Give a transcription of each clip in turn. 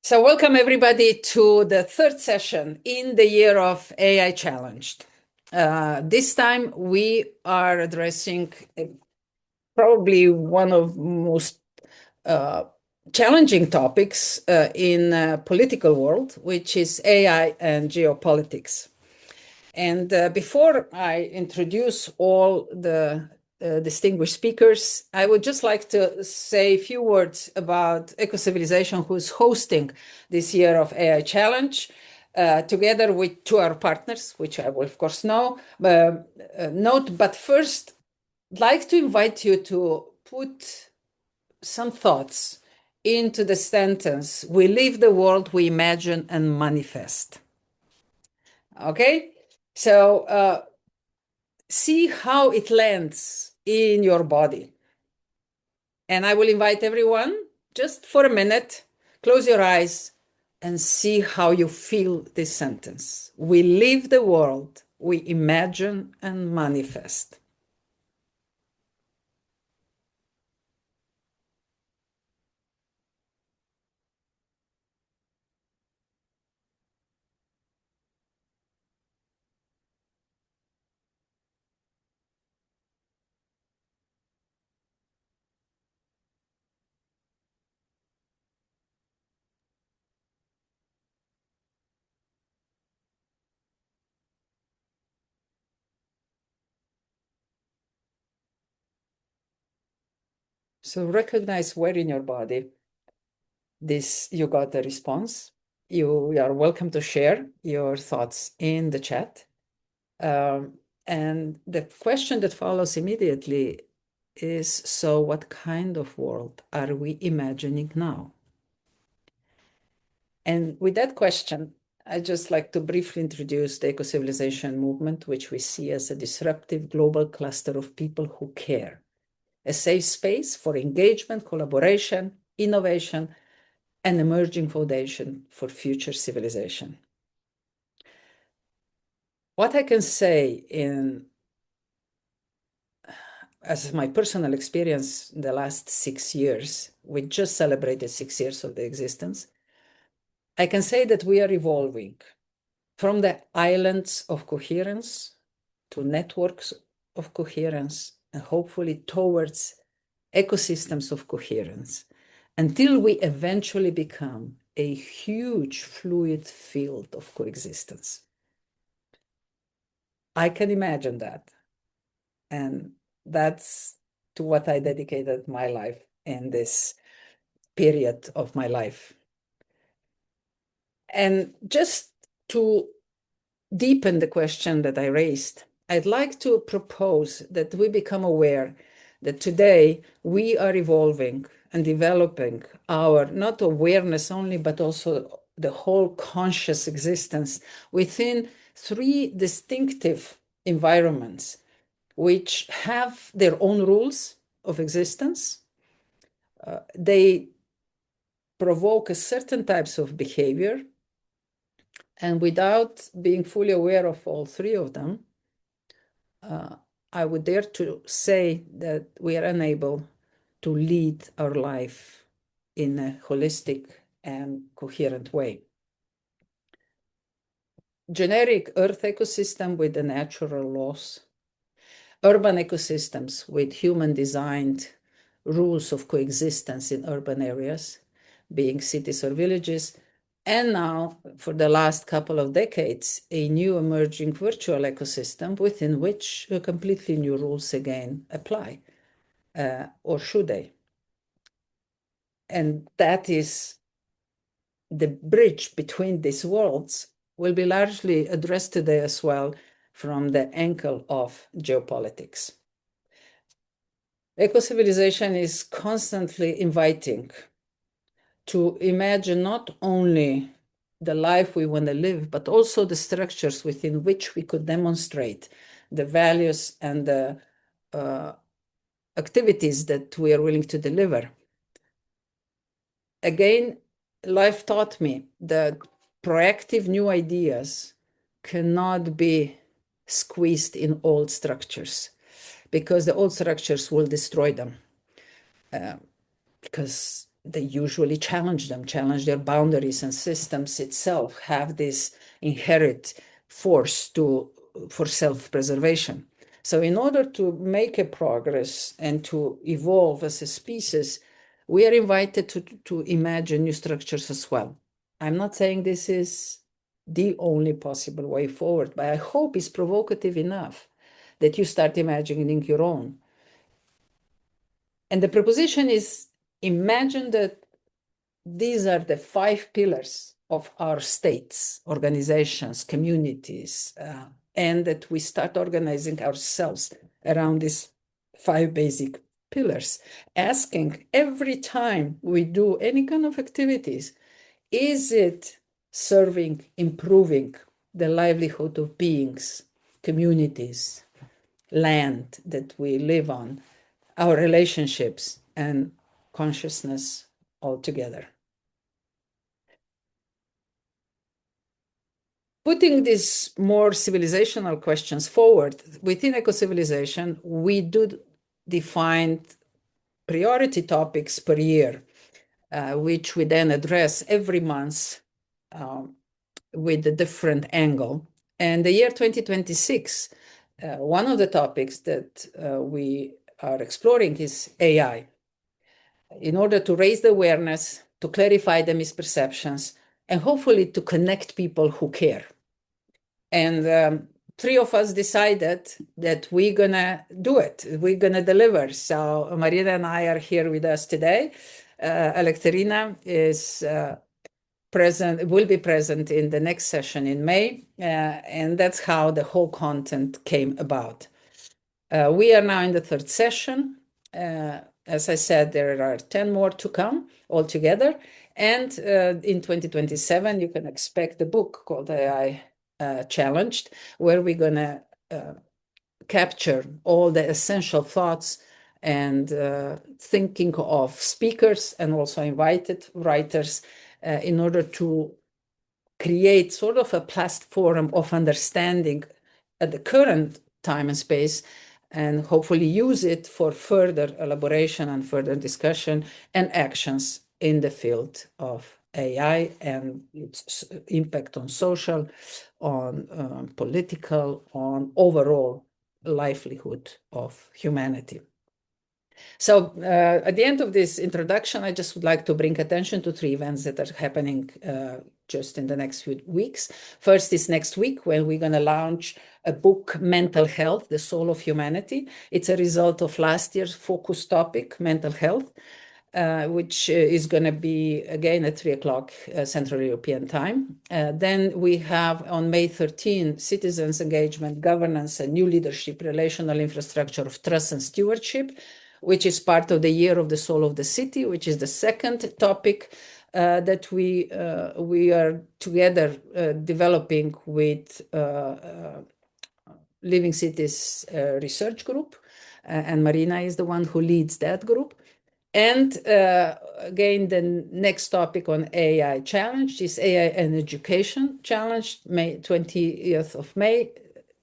So welcome everybody to the third session in the year of AI Challenged. This time we are addressing probably one of most challenging topics in political world, which is AI and geopolitics. And before I introduce all the distinguished speakers, I would just like to say a few words about Eco-Civilization, who's hosting this year of AI Challenge, together with two our partners, which I will, of course, note. But first, I'd like to invite you to put some thoughts into the sentence, we live the world we imagine and manifest. Okay? So see how it lands in your body. And I will invite everyone, just for a minute, close your eyes and see how you feel this sentence. We live the world we imagine and manifest. So recognize where in your body you got the response. You are welcome to share your thoughts in the chat. And the question that follows immediately is, so what kind of world are we imagining now? And with that question, I'd just like to briefly introduce the eco-civilization movement, which we see as a disruptive global cluster of people who care, a safe space for engagement, collaboration, innovation, and emerging foundation for future civilization. What I can say as my personal experience in the last 6 years, we just celebrated 6 years of the existence, I can say that we are evolving from the islands of coherence to networks of coherence, and hopefully towards ecosystems of coherence, until we eventually become a huge fluid field of coexistence. I can imagine that. And that's to what I dedicated my life in this period of my life. And just to deepen the question that I raised, I'd like to propose that we become aware that today we are evolving and developing our not awareness only, but also the whole conscious existence within three distinctive environments, which have their own rules of existence. They provoke a certain types of behavior. And without being fully aware of all three of them, I would dare to say that we are unable to lead our life in a holistic and coherent way. Generic Earth ecosystem with the natural laws, urban ecosystems with human-designed rules of coexistence in urban areas, being cities or villages, and now, for the last couple of decades, a new emerging virtual ecosystem within which completely new rules again apply, or should they? And that is the bridge between these worlds will be largely addressed today as well from the angle of geopolitics. Eco-civilization is constantly inviting to imagine not only the life we want to live, but also the structures within which we could demonstrate the values and the activities that we are willing to deliver. Again, life taught me that proactive new ideas cannot be squeezed in old structures, because the old structures will destroy them. Because they usually challenge them, challenge their boundaries, and systems itself have this inherent force for self-preservation. So in order to make a progress and to evolve as a species, we are invited to imagine new structures as well. I'm not saying this is the only possible way forward, but I hope it's provocative enough that you start imagining your own. And the proposition is, imagine that these are the 5 pillars of our states, organizations, communities, and that we start organizing ourselves around these 5 basic pillars, asking every time we do any kind of activities, is it serving, improving the livelihood of beings, communities, land that we live on, our relationships, and consciousness altogether? Putting these more civilizational questions forward, within eco-civilization, we do define priority topics per year, which we then address every month with a different angle. And the year 2026, one of the topics that we are exploring is AI, in order to raise the awareness, to clarify the misperceptions, and hopefully to connect people who care. And 3 of us decided that we're gonna do it. We're gonna deliver. So Marina and I are here with us today. Alekterina is will be present in the next session in May. And that's how the whole content came about. We are now in the 3rd session. As I said, there are 10 more to come altogether. And in 2027, you can expect a book called AI Challenged, where we're going to capture all the essential thoughts and thinking of speakers and also invited writers in order to create sort of a platform of understanding at the current time and space, and hopefully use it for further elaboration and further discussion and actions in the field of AI and its impact on social, on political, on overall livelihood of humanity. So at the end of this introduction, I just would like to bring attention to 3 events that are happening just in the next few weeks. First is next week, when we're going to launch a book, Mental Health, the Soul of Humanity. It's a result of last year's focus topic, mental health, which is going to be again at 3 o'clock Central European time. Then we have on May 13, Citizens Engagement, Governance, and New Leadership, Relational Infrastructure of Trust and Stewardship, which is part of the Year of the Soul of the City, which is the second topic that we are together developing with Living Cities Research Group. And Marina is the one who leads that group. And again, the next topic on AI Challenge is AI and Education Challenge, May 20th of May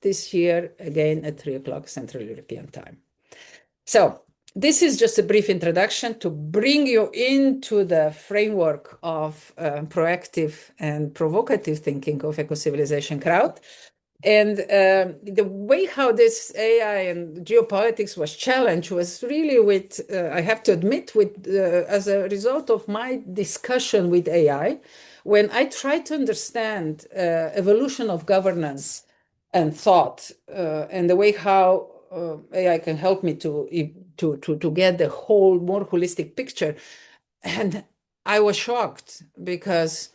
this year, again at 3 o'clock Central European time. So this is just a brief introduction to bring you into the framework of proactive and provocative thinking of eco-civilization crowd. And the way how this AI and geopolitics was challenged was really with, I have to admit, with as a result of my discussion with AI, when I tried to understand evolution of governance and thought, and the way how AI can help me to get the whole more holistic picture. And I was shocked because,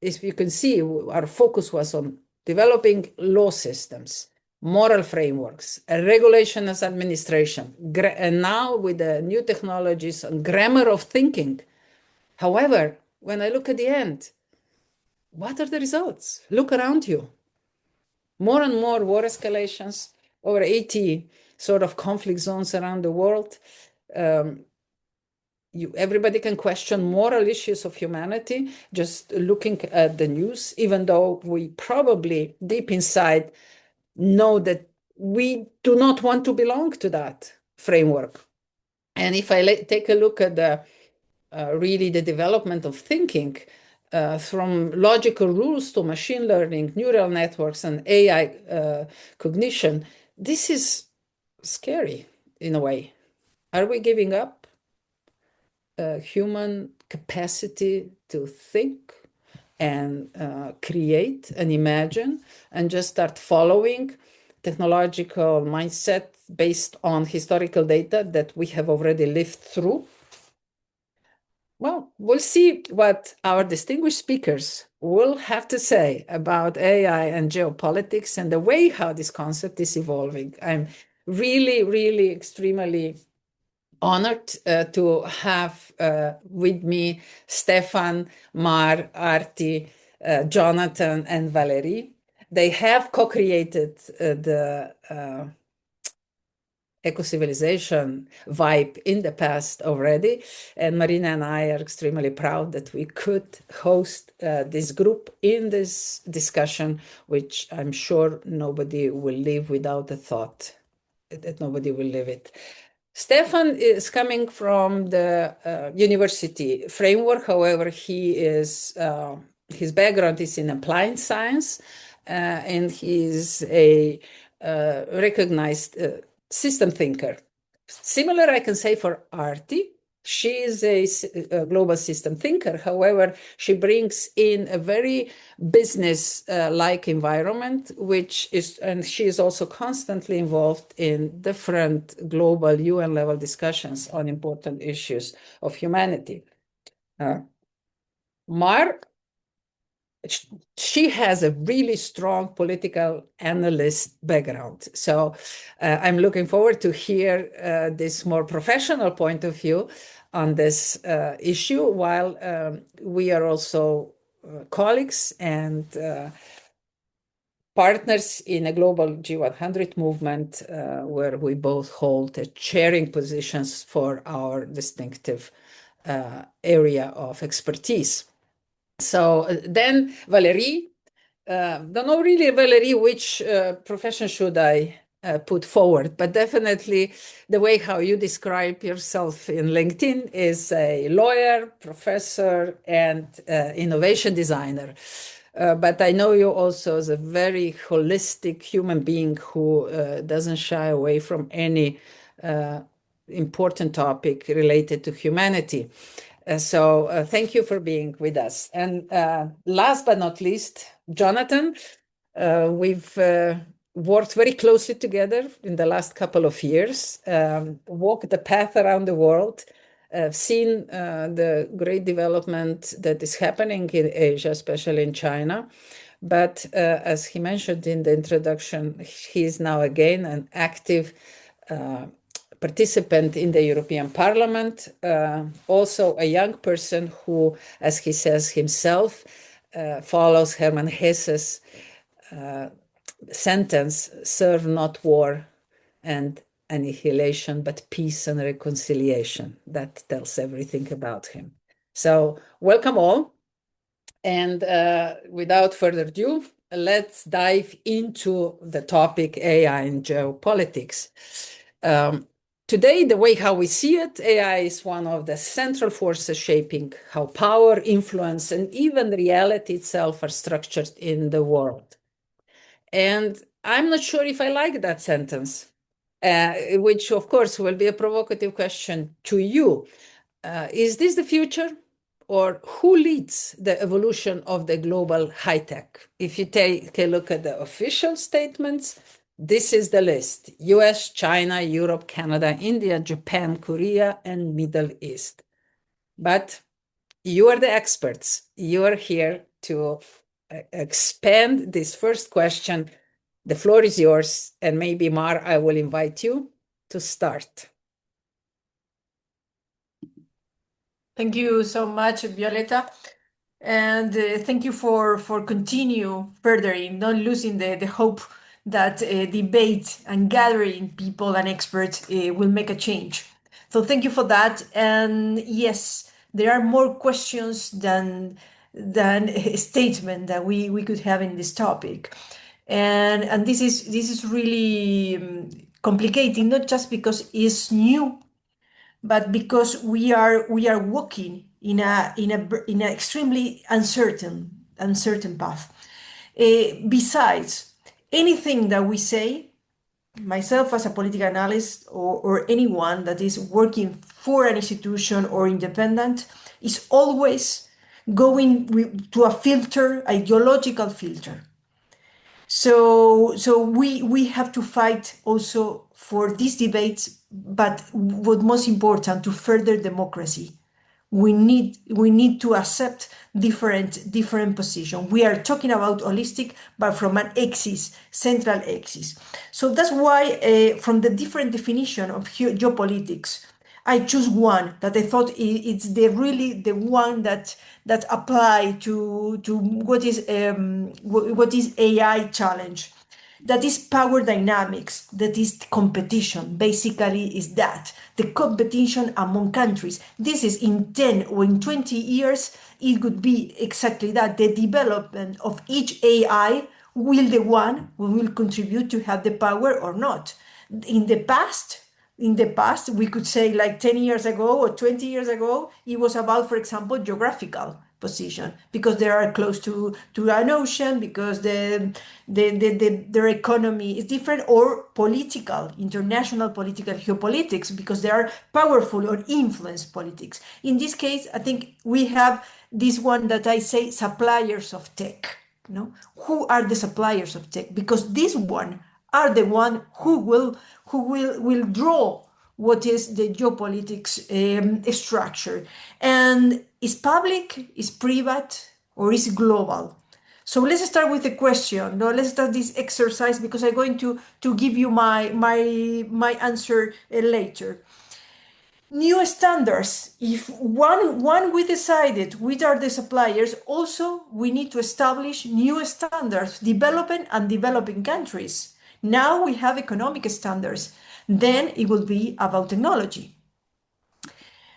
as you can see, our focus was on developing law systems, moral frameworks, regulation as administration, and now with the new technologies and grammar of thinking. However, when I look at the end, what are the results? Look around you. More and more war escalations, over 80 sort of conflict zones around the world. Everybody can question moral issues of humanity just looking at the news, even though we probably deep inside know that we do not want to belong to that framework. And if I take a look at the really the development of thinking from logical rules to machine learning, neural networks, and AI cognition, this is scary in a way. Are we giving up human capacity to think and create and imagine and just start following technological mindset based on historical data that we have already lived through? Well, we'll see what our distinguished speakers will have to say about AI and geopolitics and the way how this concept is evolving. I'm really, really extremely honored to have with me Stefan, Mar, Arti, Jonathan, and Valerie. They have co-created the eco-civilization vibe in the past already. And Marina and I are extremely proud that we could host this group in this discussion, which I'm sure nobody will leave without a thought, that nobody will leave it. Stefan is coming from the university framework. However, his background is in applied science, and he is a recognized system thinker. Similar, I can say, for Arti. She is a global system thinker. However, she brings in a very business-like environment, and she is also constantly involved in different global UN-level discussions on important issues of humanity. Mar, she has a really strong political analyst background. So I'm looking forward to hear this more professional point of view on this issue, while we are also colleagues and partners in a global G100 movement where we both hold chairing positions for our distinctive area of expertise. So then Valerie, don't know really, Valerie, which profession should I put forward, but definitely the way how you describe yourself in LinkedIn is a lawyer, professor, and innovation designer. But I know you also as a very holistic human being who doesn't shy away from any important topic related to humanity. So thank you for being with us. And last but not least, Jonathan, we've worked very closely together in the last couple of years, walked the path around the world, seen the great development that is happening in Asia, especially in China. But as he mentioned in the introduction, he is now again an active participant in the European Parliament, also a young person who, as he says himself, follows Hermann Hesse's sentence, serve not war and annihilation, but peace and reconciliation. That tells everything about him. So welcome all. And without further ado, let's dive into the topic AI and geopolitics. Today, the way how we see it, AI is one of the central forces shaping how power, influence, and even reality itself are structured in the world. And I'm not sure if I like that sentence, which of course will be a provocative question to you. Is this the future? Or who leads the evolution of the global high tech? If you take a look at the official statements, this is the list: US, China, Europe, Canada, India, Japan, Korea, and Middle East. But you are the experts. You are here to expand this first question. The floor is yours. And maybe, Mar, I will invite you to start. Thank you so much, Violeta. And thank you for continue furthering, not losing the hope that debate and gathering people and experts will make a change. So thank you for that. And yes, there are more questions than a statement that we could have in this topic. And this is really complicated, not just because it's new, but because we are walking in an extremely uncertain path. Besides, anything that we say, myself as a political analyst or anyone that is working for an institution or independent, is always going to a filter, ideological filter. So we have to fight also for these debates, but what most important, to further democracy. We need to accept different position. We are talking about holistic, but from an axis, central axis. So that's why from the different definition of geopolitics, I choose one that I thought it's really the one that apply to what is AI challenge. That is power dynamics, that is competition. Basically, is that the competition among countries. This is in 10 or in 20 years, it could be exactly that. The development of each AI will the one who will contribute to have the power or not. In the past, we could say like 10 years ago or 20 years ago, it was about, for example, geographical position, because they are close to an ocean, because their economy is different, or political, international political geopolitics, because they are powerful or influence politics. In this case, I think we have this one that I say suppliers of tech. No, who are the suppliers of tech? Because this one are the one who will draw what is the geopolitics structure, and is public, is private, or is global. So let's start with the question. No, let's start this exercise, because I'm going to give you my answer later. New standards. If one we decided which are the suppliers, also we need to establish new standards, developing and developing countries. Now we have economic standards, then it will be about technology.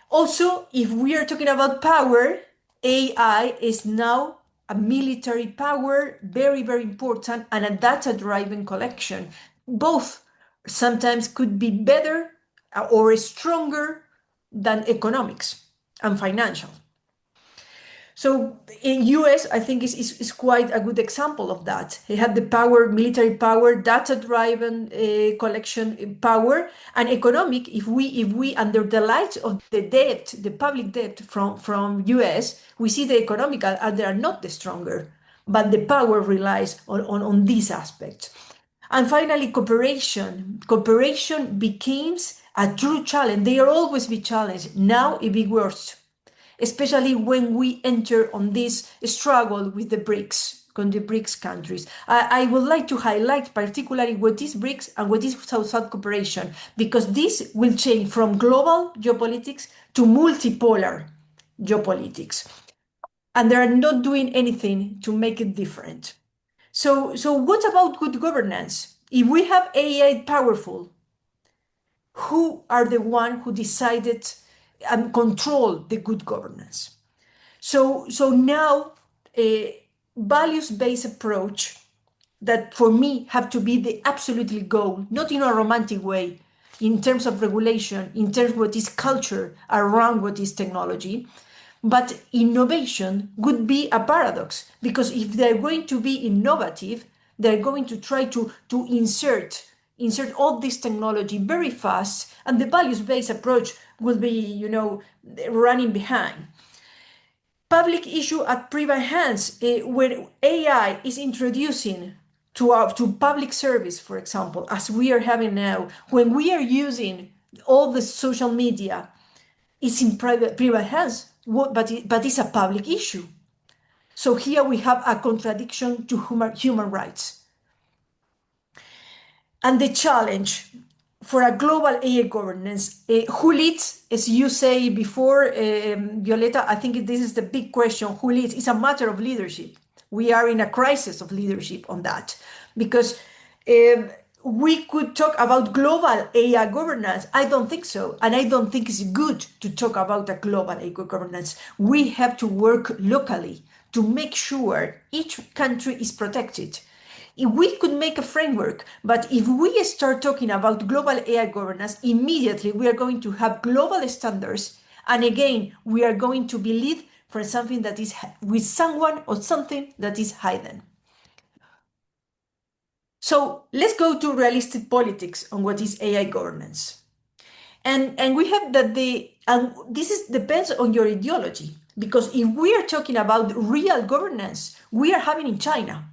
Also, if we are talking about power, AI is now a military power, very, very important, and a data-driven collection. Both sometimes could be better or stronger than economics and financial. So in US, I think is quite a good example of that. He had the power, military power, data-driven collection power, and economic. If we under the light of the debt, the public debt from US, we see the economical, and they are not the stronger, but the power relies on these aspects. And finally, cooperation. Cooperation becomes a true challenge. They are always be challenged. Now it be worse, especially when we enter on this struggle with the BRICS countries. I would like to highlight particularly what is BRICS and what is South-South cooperation, because this will change from global geopolitics to multipolar geopolitics. And they are not doing anything to make it different. So what about good governance? If we have AI powerful, who are the one who decided and control the good governance? So now a values-based approach that for me have to be the absolutely goal, not in a romantic way, in terms of regulation, in terms of what is culture around what is technology. But innovation would be a paradox, because if they're going to be innovative, they're going to try to insert all this technology very fast, and the values-based approach will be, running behind. Public issue at private hands, where AI is introducing to public service, for example, as we are having now, when we are using all the social media, it's in private hands, but it's a public issue. So here we have a contradiction to human rights. And the challenge for a global AI governance, who leads, as you say before, Violeta, I think this is the big question, who leads? It's a matter of leadership. We are in a crisis of leadership on that, because we could talk about global AI governance. I don't think so. And I don't think it's good to talk about a global AI governance. We have to work locally to make sure each country is protected. If we could make a framework, but if we start talking about global AI governance, immediately we are going to have global standards. And again, we are going to be lead for something that is with someone or something that is hidden. So let's go to realistic politics on what is AI governance. And we have that depends on your ideology, because if we are talking about real governance, we are having in China.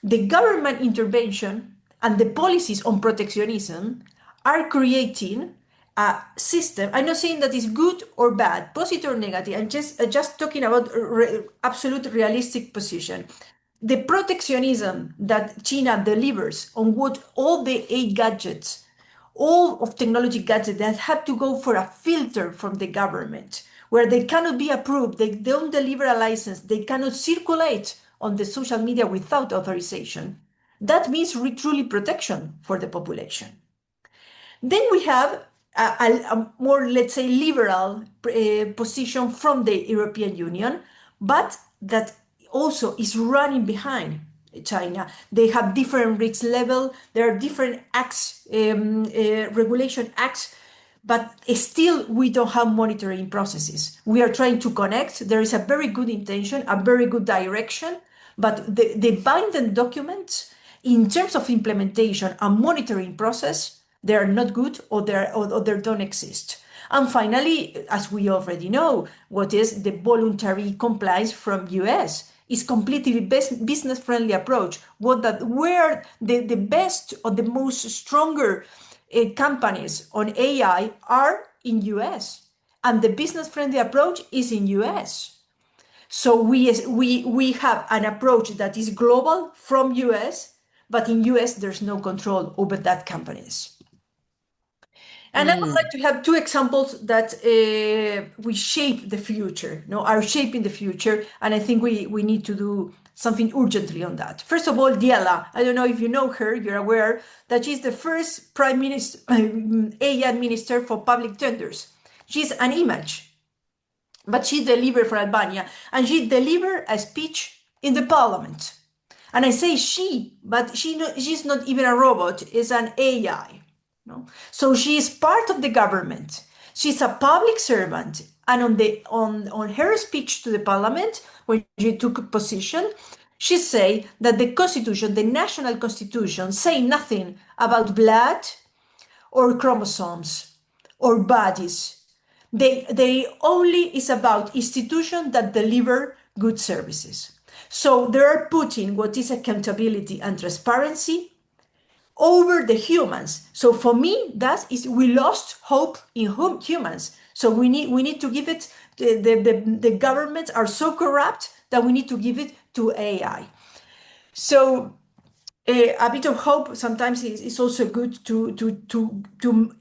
The government intervention and the policies on protectionism are creating a system. I'm not saying that is good or bad, positive or negative. I'm just talking about absolute realistic position. The protectionism that China delivers on what all the eight gadgets, all of technology gadgets that have to go for a filter from the government, where they cannot be approved, they don't deliver a license, they cannot circulate on the social media without authorization. That means truly protection for the population. Then we have a more, let's say, liberal position from the European Union, but that also is running behind China. They have different risk level. There are different acts, regulation acts, but still we don't have monitoring processes. We are trying to connect. There is a very good intention, a very good direction, but the binding documents in terms of implementation and monitoring process, they are not good, or they don't exist. And finally, as we already know, what is the voluntary compliance from US is completely business-friendly approach. Where the best or the most stronger companies on AI are in US, and the business-friendly approach is in US. So we have an approach that is global from US, but in US there's no control over that companies. And I would like to have two examples that we shape the future, are shaping the future, and I think we need to do something urgently on that. First of all, Diela, I don't know if you know her, you're aware that she's the first Prime Minister, AI Minister for Public Tenders. She's an image, but she delivered for Albania, and she delivered a speech in the parliament. And I say she, but she's not even a robot, it's an AI. No? So she is part of the government. She's a public servant. And on her speech to the parliament, when she took position, she said that the constitution, the national constitution, say nothing about blood or chromosomes or bodies. They only is about institutions that deliver good services. So they are putting what is accountability and transparency over the humans. So for me, that is, we lost hope in humans. So we need to give it. The governments are so corrupt that we need to give it to AI. So a bit of hope sometimes is also good to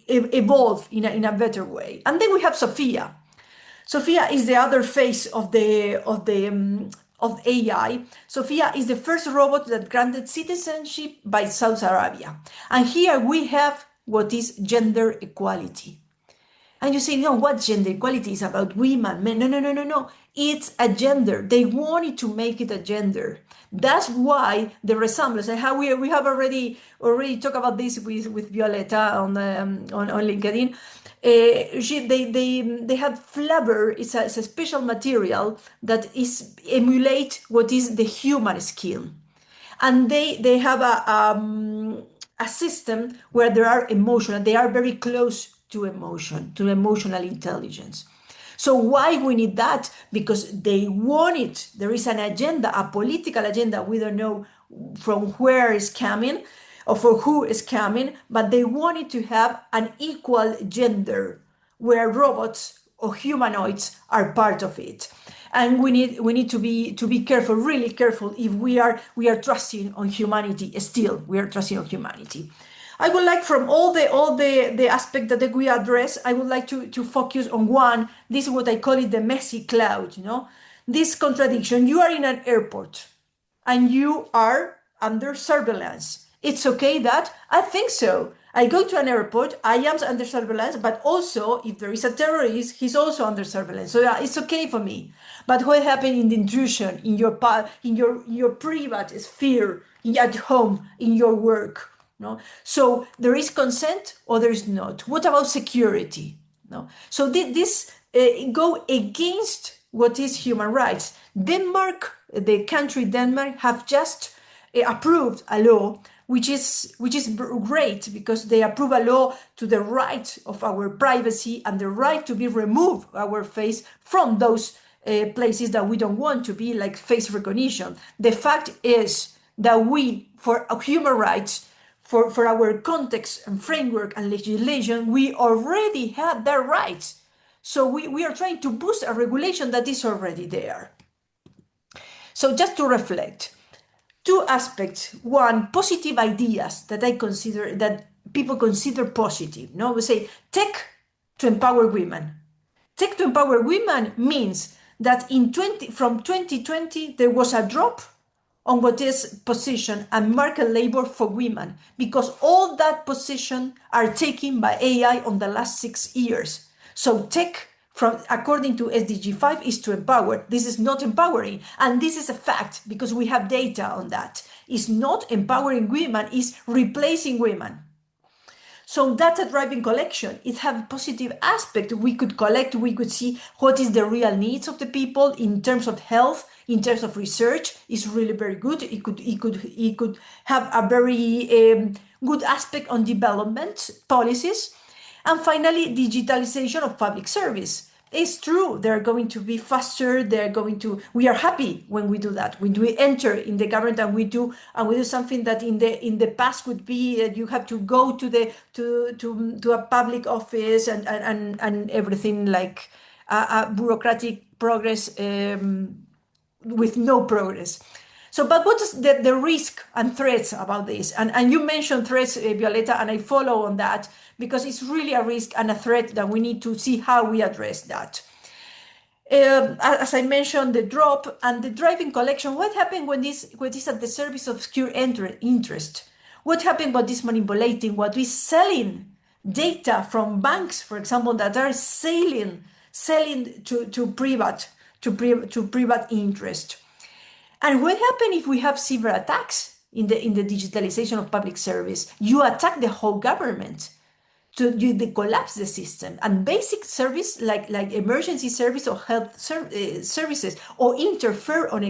evolve in a better way. And then we have Sophia. Sophia is the other face of AI. Sophia is the first robot that granted citizenship by Saudi Arabia. And here we have what is gender equality. And you say, no, what gender equality is about women, men? No. It's a gender. They wanted to make it a gender. That's why the resemblance, and how we have already talked about this with Violeta on LinkedIn. They have flubber. It's a special material that is emulate what is the human skin, and they have a system where there are emotional. They are very close to emotion, to emotional intelligence. So why we need that? Because they want it. There is an agenda, a political agenda. We don't know from where it's coming or for who is coming, but they wanted to have an equal gender where robots or humanoids are part of it. And we need to be careful, really careful, if we are trusting on humanity. Still, we are trusting on humanity. I would like, from all the aspects that we address, I would like to focus on one. This is what I call it, the messy cloud. This contradiction. You are in an airport and you are under surveillance. It's okay that? I think so. I go to an airport, I am under surveillance, but also if there is a terrorist, he's also under surveillance. So it's okay for me. But what happened in the intrusion, in your private sphere, at home, in your work? No? So there is consent or there is not. What about security? No? So this go against what is human rights. Denmark, the country Denmark, have just approved a law which is great, because they approve a law to the right of our privacy and the right to be removed our face from those places that we don't want to be, like face recognition. The fact is that we, for human rights, for our context and framework and legislation, we already have their rights. So we are trying to boost a regulation that is already there. So just to reflect, two aspects. One, positive ideas that I consider, that people consider positive. No, we say tech to empower women. Tech to empower women means that from 2020 there was a drop on what is position and market labor for women, because all that position are taken by AI on the last 6 years. So tech, from according to SDG 5, is to empower. This is not empowering, and this is a fact because we have data on that. It's not empowering women, it's replacing women. So data driving collection, it have a positive aspect. We could collect, we could see what is the real needs of the people in terms of health, in terms of research. Is really very good. It could have a very good aspect on development policies. And finally, digitalization of public service. It's true, they're going to be faster. We are happy when we do that. When we enter in the government and we do something that in the past would be you have to go to a public office and everything, like a bureaucratic progress with no progress. So, but what is the risk and threats about this? And you mentioned threats, Violeta, and I follow on that, because it's really a risk and a threat that we need to see how we address that. As I mentioned, the drop and the driving collection. What happened when this is at the service of secure interest? What happened when this manipulating, what is selling data from banks, for example, that are selling to private interest? And what happens if we have cyber attacks in the digitalization of public service? You attack the whole government. You collapse the system, and basic service like emergency service or health services, or interfere on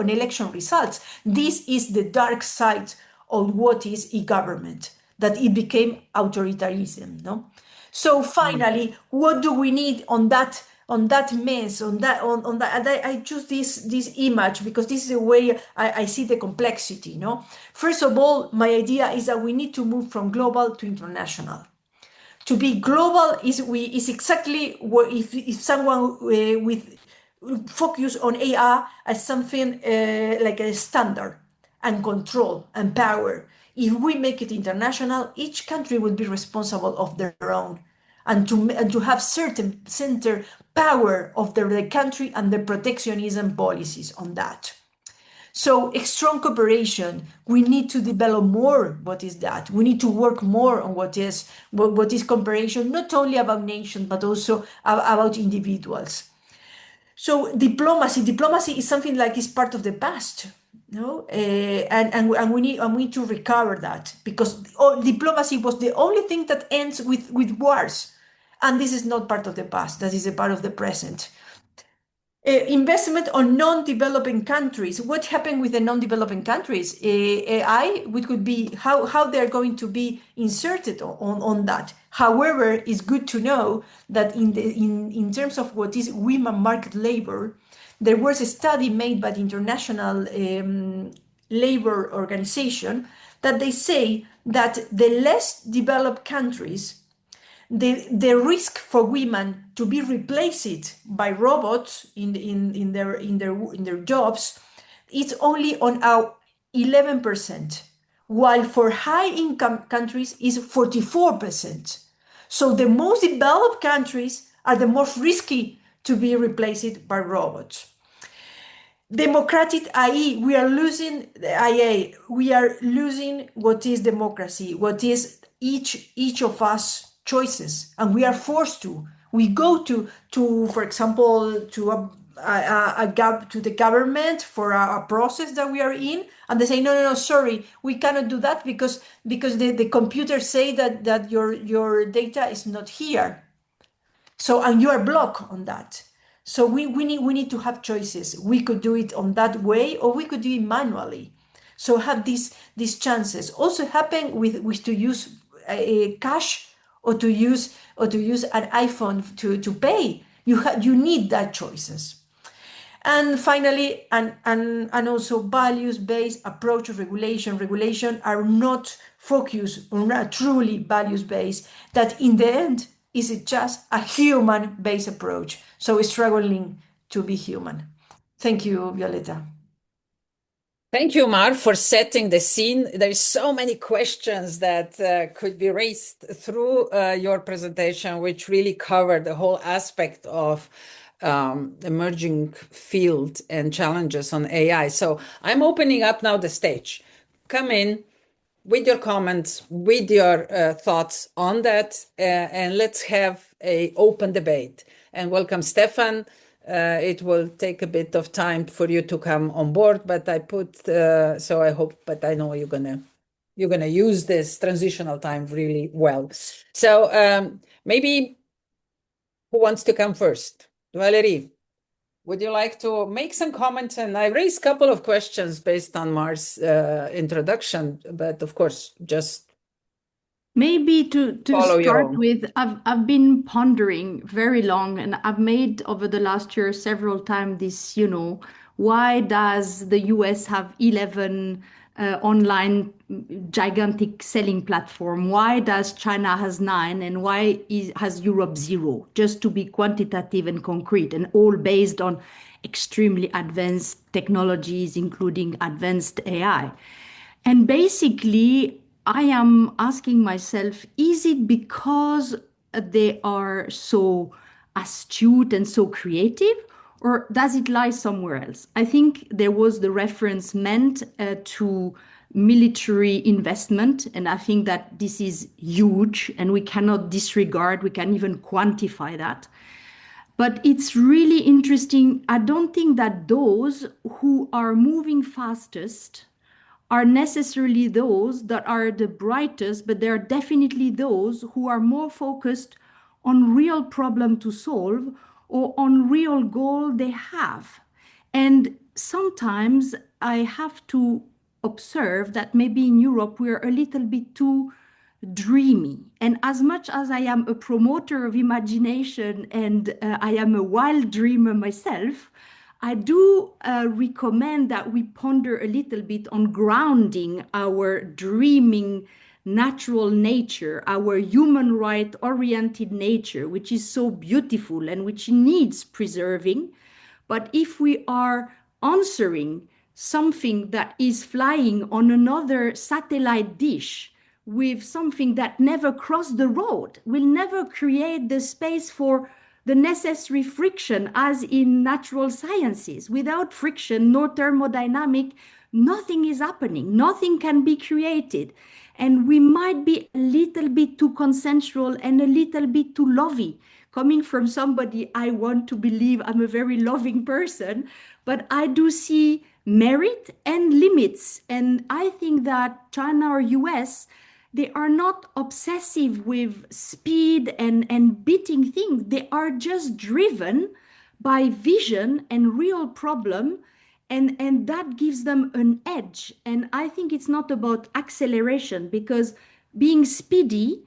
election results. This is the dark side of what is e-government, that it became authoritarianism. No, so finally, what do we need on that mess, on that? And I choose this image because this is the way I see the complexity. No, first of all, my idea is that we need to move from global to international. To be global is exactly what, if someone with focus on AI as something like a standard and control and power. If we make it international, each country will be responsible of their own, and to have certain center power of the country and the protectionism policies on that. So a strong cooperation. We need to develop more. What is that? We need to work more on what is cooperation, not only about nations, but also about individuals. So diplomacy is something like is part of the past. No, and we need to recover that, because diplomacy was the only thing that ends with wars, and this is not part of the past. That is a part of the present. Investment on non-developing countries. What happened with the non-developing countries? AI, which could be how they're going to be inserted on that. However, it's good to know that in terms of what is women market labor, there was a study made by the International Labor Organization that they say that the less developed countries, the risk for women to be replaced by robots in their jobs, it's only on 11%, while for high income countries is 44%. So the most developed countries are the most risky to be replaced by robots. democratic AI, we are losing the IA. We are losing what is democracy, what is each of us choices, and we are forced to. We go to for example, to to the government for a process that we are in, and they say, no, no, no, sorry, we cannot do that because the computers say that your data is not here. So, and you are blocked on that. So we need to have choices. We could do it on that way, or we could do it manually. So have these chances. Also happen with to use cash, or to use an iPhone to pay. You need that choices. And finally, and also values-based approach of regulation. Regulation are not focused on a truly values-based, that in the end is it just a human-based approach. So struggling to be human. Thank you, Violeta. Thank you, Mar, for setting the scene. There's so many questions that could be raised through your presentation, which really covered the whole aspect of emerging field and challenges on AI. So I'm opening up now the stage. Come in with your comments, with your thoughts on that, and let's have a open debate. And welcome, Stefan. It will take a bit of time for you to come on board, but I put so I hope, but I know you're gonna use this transitional time really well. So maybe who wants to come first? Valerie, would you like to make some comments? And I raised a couple of questions based on Mar's introduction, but of course, just maybe to follow your start own. with, I've been pondering very long, and I've made over the last year several times this, why does the US have 11 online gigantic selling platform? Why does China has 9, and why has Europe 0? Just to be quantitative and concrete, and all based on extremely advanced technologies, including advanced AI. And basically, I am asking myself, is it because they are so astute and so creative, or does it lie somewhere else? I think there was the reference meant to military investment, and I think that this is huge and we cannot disregard, we can even quantify that. But it's really interesting. I don't think that those who are moving fastest are necessarily those that are the brightest, but there are definitely those who are more focused on real problem to solve or on real goal they have. And sometimes I have to observe that maybe in Europe we're a little bit too dreamy. And as much as I am a promoter of imagination and I am a wild dreamer myself, I do recommend that we ponder a little bit on grounding our dreaming natural nature, our human right oriented nature, which is so beautiful and which needs preserving. But if we are answering something that is flying on another satellite dish with something that never crossed the road, will never create the space for the necessary friction as in natural sciences. Without friction, no thermodynamic, nothing is happening, nothing can be created. And we might be a little bit too consensual and a little bit too lovey. Coming from somebody, I want to believe I'm a very loving person, but I do see merit and limits. And I think that China or US, they are not obsessive with speed and beating things. They are just driven by vision and real problem. And that gives them an edge. And I think it's not about acceleration, because being speedy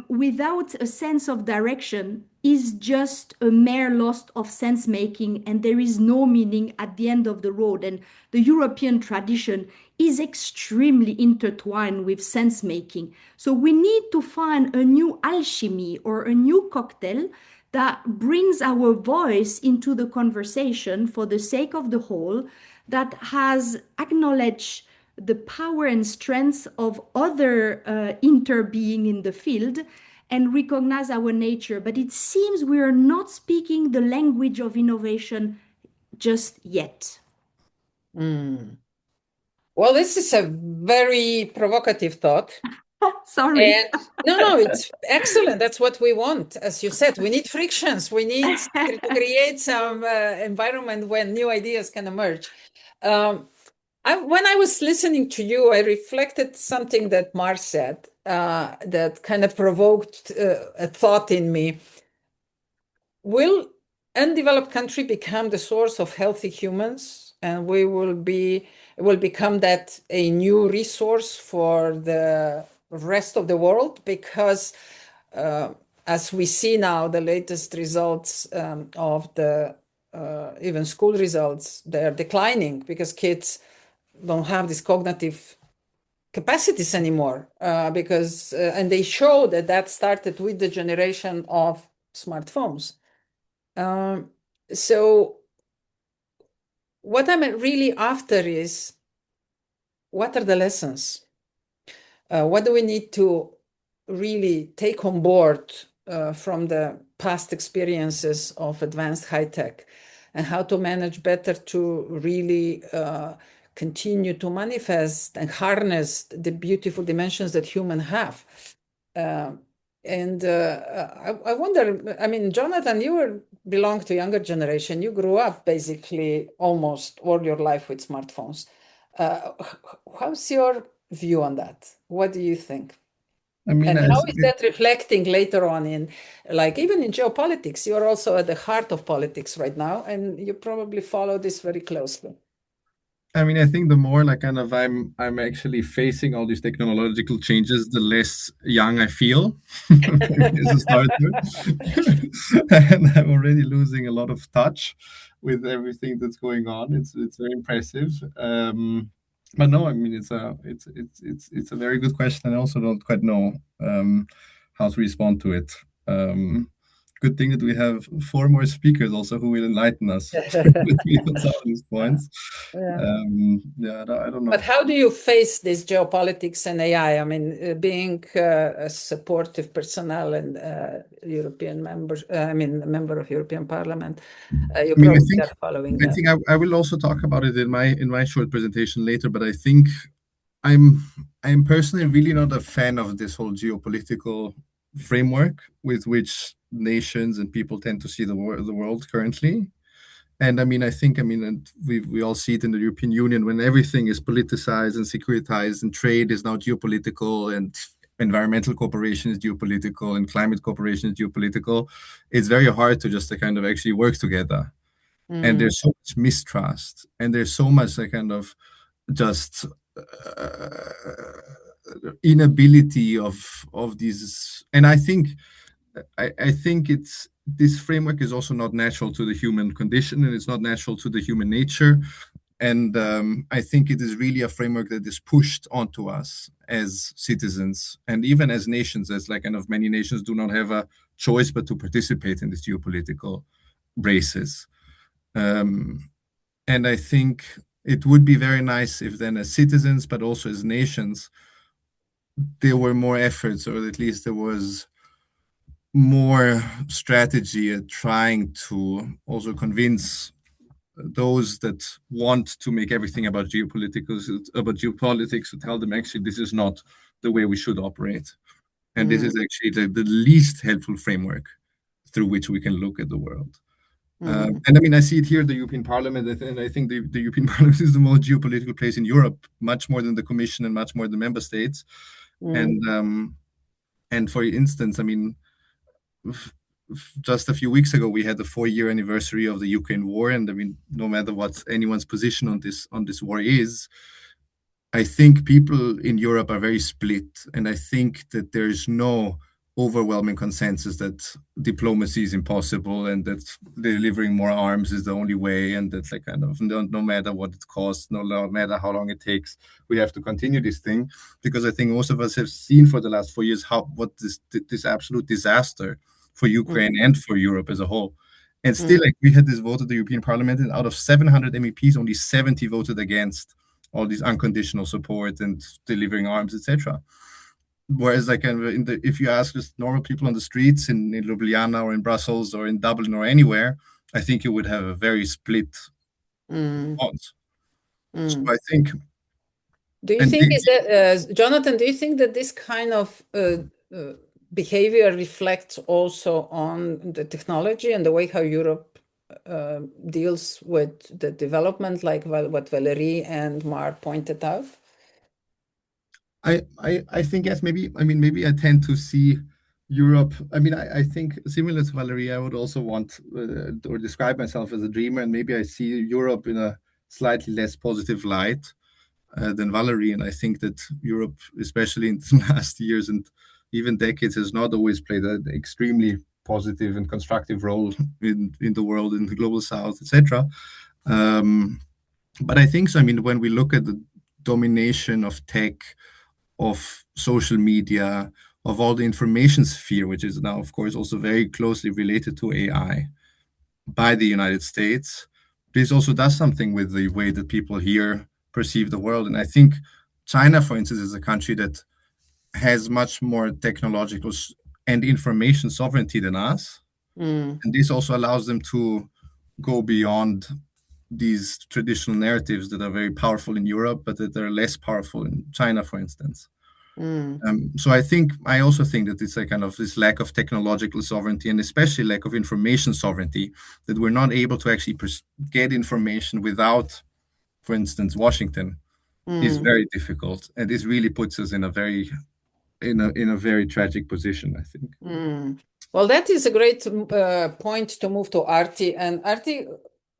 without a sense of direction is just a mere loss of sense making, and there is no meaning at the end of the road. And the European tradition is extremely intertwined with sense making. So we need to find a new alchemy or a new cocktail that brings our voice into the conversation for the sake of the whole, that has acknowledged the power and strength of other interbeing in the field and recognize our nature. But it seems we are not speaking the language of innovation just yet. Mm. Well, this is a very provocative thought. Sorry. And no, it's excellent. That's what we want. As you said, we need frictions. We need to create some environment when new ideas can emerge. When I was listening to you, I reflected something that Mar said that kind of provoked a thought in me. Will undeveloped country become the source of healthy humans, and we will become that a new resource for the rest of the world? Because as we see now, the latest results of the even school results, they're declining because kids don't have these cognitive capacities anymore because and they show that that started with the generation of smartphones. So what I'm really after is, what are the lessons? What do we need to really take on board from the past experiences of advanced high tech, and how to manage better to really continue to manifest and harness the beautiful dimensions that humans have? I wonder, I mean, Jonathan, belong to younger generation. You grew up basically almost all your life with smartphones. How's your view on that? What do you think? I mean, And how is that reflecting later on in, like, even in geopolitics? You're also at the heart of politics right now, and you probably follow this very closely. I think the more like kind of I'm actually facing all these technological changes, the less young I feel as a starter. And I'm already losing a lot of touch with everything that's going on. It's very impressive. But no, I mean it's a very good question. I also don't quite know how to respond to it. Good thing that we have 4 more speakers also who will enlighten us with me on some of these points. Yeah. Yeah, I don't know. But how do you face this geopolitics and AI? I mean, being a supportive personnel and European members, I mean, a member of European Parliament, you I mean, probably are following that. I will also talk about it in my short presentation later, but I think I'm personally really not a fan of this whole geopolitical framework with which nations and people tend to see the world currently. And I mean, and we all see it in the European Union when everything is politicized and securitized, and trade is now geopolitical, and environmental cooperation is geopolitical, and climate cooperation is geopolitical. It's very hard to just kind of actually work together. And there's so much mistrust, and there's so much kind of just inability of these. And I think it's this framework is also not natural to the human condition, and it's not natural to the human nature. And I think it is really a framework that is pushed onto us as citizens, and even as nations, as like kind of many nations do not have a choice but to participate in these geopolitical races. And I think it would be very nice if then as citizens, but also as nations, there were more efforts, or at least there was more strategy at trying to also convince those that want to make everything about geopolitics, to tell them actually this is not the way we should operate. And this is actually the least helpful framework through which we can look at the world. And I mean, I see it here in the European Parliament, and I think the European Parliament is the most geopolitical place in Europe, much more than the Commission and much more than the member states. And for instance, I mean, just a few weeks ago, we had the 4-year anniversary of the Ukraine war, and I mean, no matter what anyone's position on this war is, I think people in Europe are very split, and I think that there is no overwhelming consensus that diplomacy is impossible, and that delivering more arms is the only way, and that like kind of no matter what it costs, no matter how long it takes, we have to continue this thing, because I think most of us have seen for the last 4 years what this absolute disaster for Ukraine and for Europe as a whole. And still, like, we had this vote at the European Parliament, and out of 700 MEPs, only 70 voted against all this unconditional support and delivering arms, etc. Whereas, like, if you ask just normal people on the streets in Ljubljana or in Brussels or in Dublin or anywhere, I think you would have a very split response. So I think, do you think is that, Jonathan, do you think that this kind of behavior reflects also on the technology and the way how Europe deals with the development, like what Valerie and Mark pointed out? I think, yes, maybe, I mean, maybe I tend to see Europe. I mean, I think similar to Valerie, I would also want or describe myself as a dreamer, and maybe I see Europe in a slightly less positive light than Valerie. And I think that Europe, especially in the last years and even decades, has not always played an extremely positive and constructive role in the world, in the global south, etc. But I think so. I mean, when we look at the domination of tech, of social media, of all the information sphere, which is now, of course, also very closely related to AI by the United States, this also does something with the way that people here perceive the world. And I think China, for instance, is a country that has much more technological and information sovereignty than us. And this also allows them to go beyond these traditional narratives that are very powerful in Europe, but that are less powerful in China, for instance. So I also think that it's a kind of this lack of technological sovereignty, and especially lack of information sovereignty, that we're not able to actually get information without, for instance, Washington, is very difficult, and this really puts us in a very tragic position, I think. Well, that is a great point to move to Arti. And Arti,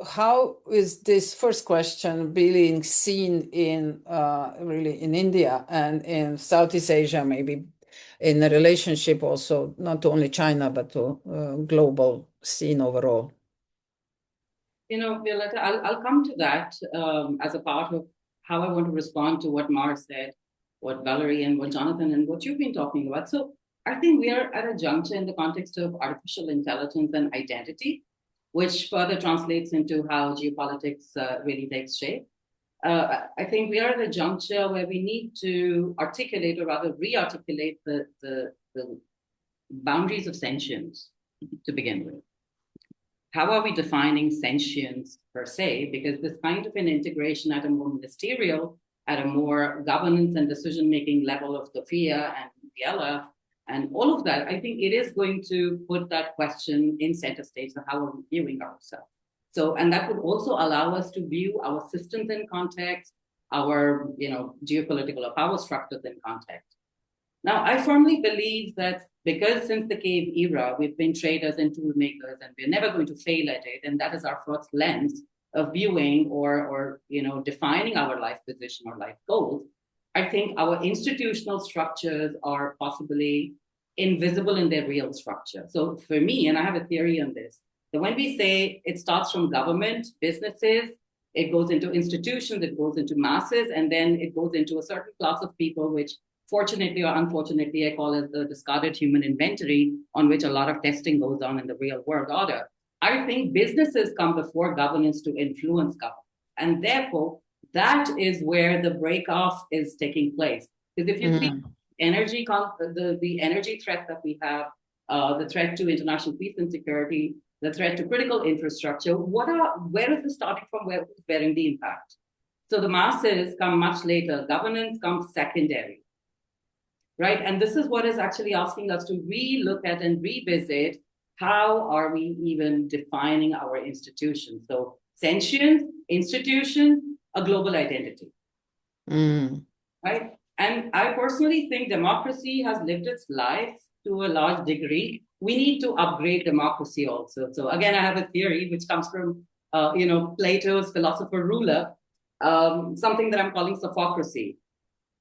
how is this first question being seen in really in India and in Southeast Asia, maybe in a relationship also, not to only China, but to global scene overall? Violetta, I'll come to that as a part of how I want to respond to what Mar said, what Valerie and what Jonathan and what you've been talking about. So I think we are at a juncture in the context of artificial intelligence and identity, which further translates into how geopolitics really takes shape. I think we are at a juncture where we need to articulate, or rather re-articulate, the boundaries of sentience to begin with. How are we defining sentience per se? Because this kind of an integration at a more ministerial, at a more governance and decision-making level of Sophia and Biela, and all of that, I think it is going to put that question in center stage of how are we viewing ourselves. So, and that would also allow us to view our systems in context, our geopolitical or power structures in context. Now, I firmly believe that because since the cave era, we've been traders and tool makers, and we're never going to fail at it, and that is our first lens of viewing or defining our life position or life goals, I think our institutional structures are possibly invisible in their real structure. So for me, and I have a theory on this, that when we say it starts from government, businesses, it goes into institutions, it goes into masses, and then it goes into a certain class of people, which fortunately or unfortunately I call it the discarded human inventory, on which a lot of testing goes on in the real world order. I think businesses come before governance to influence governance. And therefore, that is where the break-off is taking place. Because if you see the energy threat that we have, the threat to international peace and security, the threat to critical infrastructure, where is this starting from? Where is bearing the impact? So the masses come much later. Governance comes secondary, right? And this is what is actually asking us to re-look at and revisit how are we even defining our institutions. So sentience, institutions, a global identity, right? And I personally think democracy has lived its life to a large degree. We need to upgrade democracy also. So again, I have a theory which comes from, Plato's philosopher ruler, something that I'm calling sophocracy.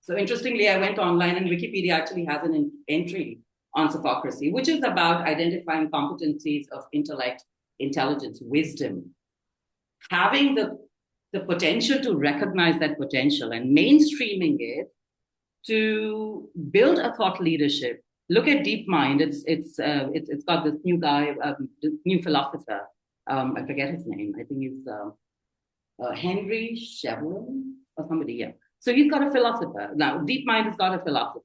So interestingly, I went online and Wikipedia actually has an entry on sophocracy, which is about identifying competencies of intellect, intelligence, wisdom, having the potential to recognize that potential and mainstreaming it to build a thought leadership. Look at DeepMind. It's got this new guy, this new philosopher. I forget his name. I think he's Henry Shevlin or somebody. Yeah. So he's got a philosopher now. DeepMind has got a philosopher.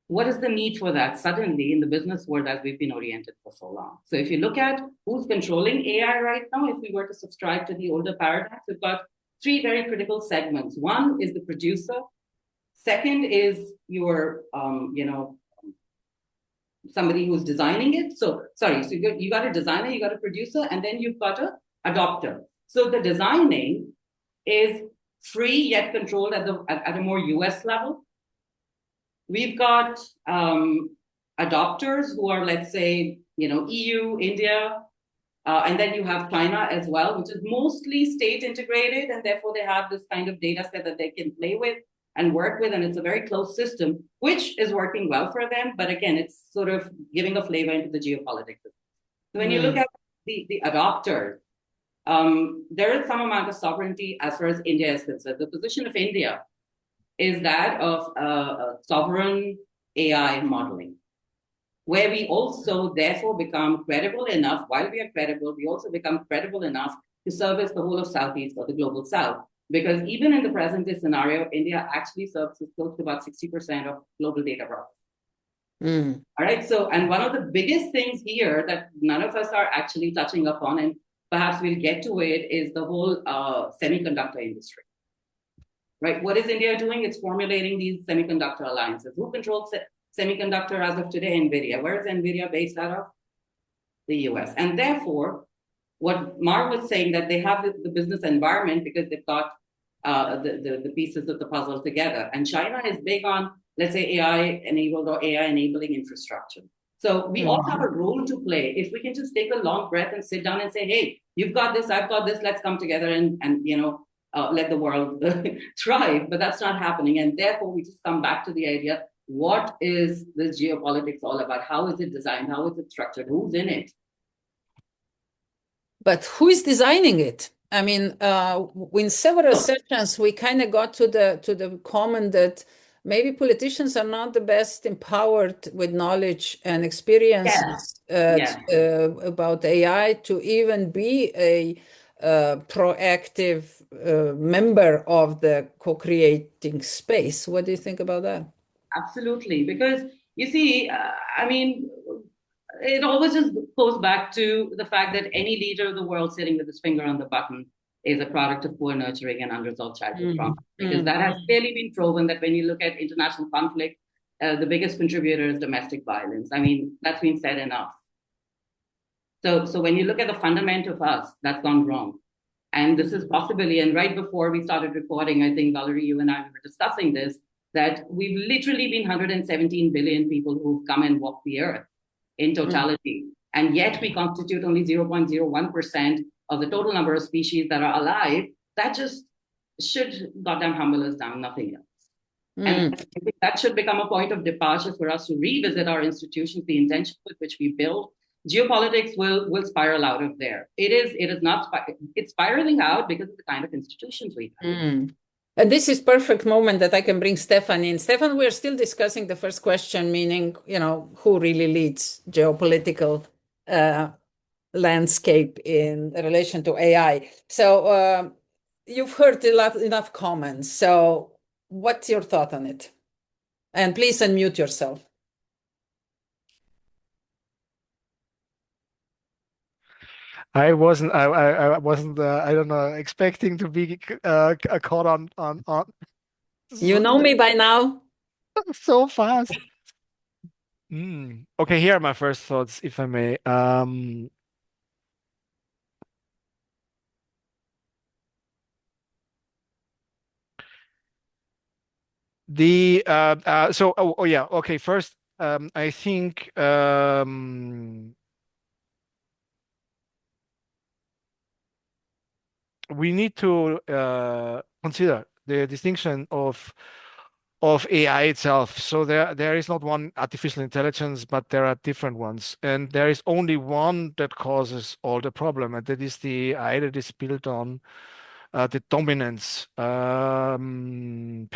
What is the need for that suddenly in the business world as we've been oriented for so long? So if you look at who's controlling AI right now, if we were to subscribe to the older paradigms, we've got three very critical segments. One is the producer. Second is your, somebody who's designing it. So you got a designer, you got a producer, and then you've got a adopter. So the designing is free yet controlled at a more US level. We've got adopters who are, let's say, EU, India, and then you have China as well, which is mostly state integrated, and therefore they have this kind of data set that they can play with and work with, and it's a very closed system, which is working well for them. But again, it's sort of giving a flavor into the geopolitics. So when you look at the adopters, there is some amount of sovereignty as far as India is concerned. The position of India is that of sovereign AI modeling, where we also therefore become credible enough. While we are credible, we also become credible enough to service the whole of Southeast or the global South. Because even in the present day scenario, India actually services close to about 60% of global data processing. All right. So, and one of the biggest things here that none of us are actually touching upon, and perhaps we'll get to it, is the whole semiconductor industry. Right. What is India doing? It's formulating these semiconductor alliances. Who controls semiconductor as of today? NVIDIA. Where is NVIDIA based out of? The US. And therefore, what Mar was saying, that they have the business environment because they've got the pieces of the puzzle together. And China is big on, let's say, AI-enabled or AI-enabling infrastructure. So we all have a role to play. If we can just take a long breath and sit down and say, hey, you've got this, I've got this, let's come together and let the world thrive. But that's not happening. And therefore, we just come back to the idea, what is this geopolitics all about? How is it designed? How is it structured? Who's in it? But who is designing it? I mean, in several sessions, we kind of got to the comment that maybe politicians are not the best empowered with knowledge and experiences about AI to even be a proactive member of the co-creating space. What do you think about that? Absolutely, because you see, it always just goes back to the fact that any leader of the world sitting with his finger on the button is a product of poor nurturing and unresolved childhood trauma. Because that has clearly been proven that when you look at international conflict, the biggest contributor is domestic violence. I mean, that's been said enough. So when you look at the fundament of us, that's gone wrong. And this is possibly, and right before we started recording, I think, Valerie, you and I were discussing this, that we've literally been 117 billion people who've come and walked the earth in totality. And yet we constitute only 0.01% of the total number of species that are alive. That just should goddamn humble us down, nothing else. And I think that should become a point of departure for us to revisit our institutions, the intention with which we build. Geopolitics will spiral out of there. It's spiraling out because of the kind of institutions we have. And this is perfect moment that I can bring Stefan in. Stefan, we're still discussing the first question, meaning, who really leads geopolitical landscape in relation to AI. So you've heard enough comments. So what's your thought on it? And please unmute yourself. I wasn't. I don't know, expecting to be caught on. You know me by now. So fast. Okay, here are my first thoughts, if I may. Okay. First, I think we need to consider the distinction of AI itself. So there is not one artificial intelligence, but there are different ones, and there is only one that causes all the problem, and that is the AI that is built on the dominance paradigm.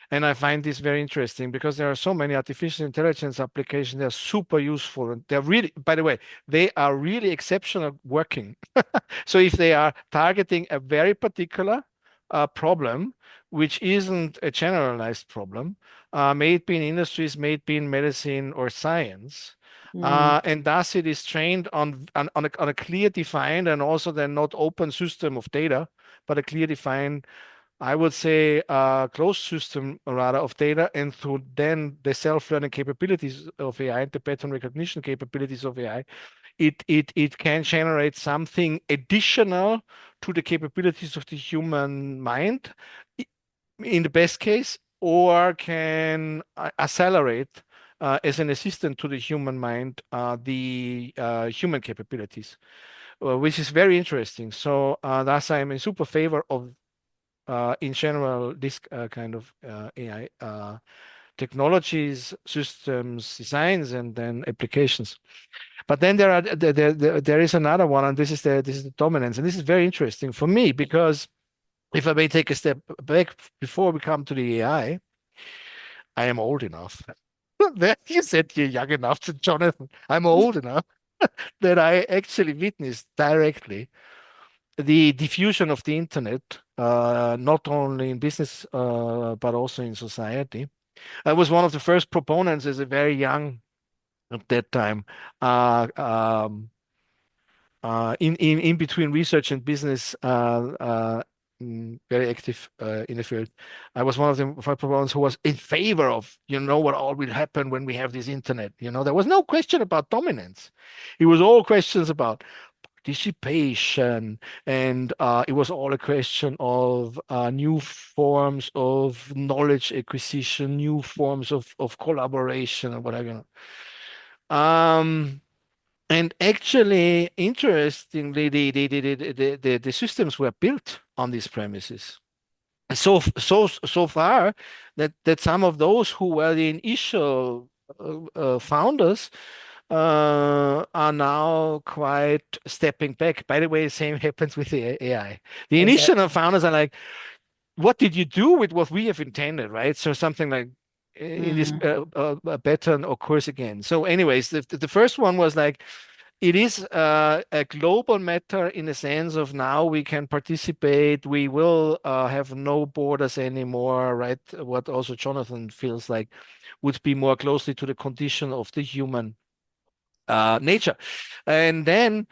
And I find this very interesting because there are so many artificial intelligence applications. They're super useful, and they're really, by the way, they are really exceptional working. So if they are targeting a very particular problem, which isn't a generalized problem, may it be in industries, may it be in medicine or science, And thus it is trained on a clear defined and also then not open system of data, but a clear defined, I would say, closed system rather of data, and through then the self-learning capabilities of AI and the pattern recognition capabilities of AI, it can generate something additional to the capabilities of the human mind in the best case, or can accelerate as an assistant to the human mind the human capabilities, which is very interesting. So thus I'm in super favor of in general this kind of AI technologies, systems, designs, and then applications. But then there is another one, and this is the dominance, and this is very interesting for me because if I may take a step back before we come to the AI, I am old enough. You said you're young enough, to Jonathan. I'm old enough that I actually witnessed directly the diffusion of the internet, not only in business but also in society. I was one of the first proponents as a very young at that time. In between research and business, very active in the field. I was one of the proponents who was in favor of, what all will happen when we have this internet. There was no question about dominance. It was all questions about participation, and it was all a question of new forms of knowledge acquisition, new forms of collaboration, or whatever. And actually, interestingly, the systems were built on these premises. So far that some of those who were the initial founders are now quite stepping back. By the way, the same happens with the AI. The initial founders are like, what did you do with what we have intended, right? So something like in this pattern occurs again. So anyways, the first one was like, it is a global matter in the sense of now we can participate. We will have no borders anymore, right? What also Jonathan feels like would be more closely to the condition of the human nature. And then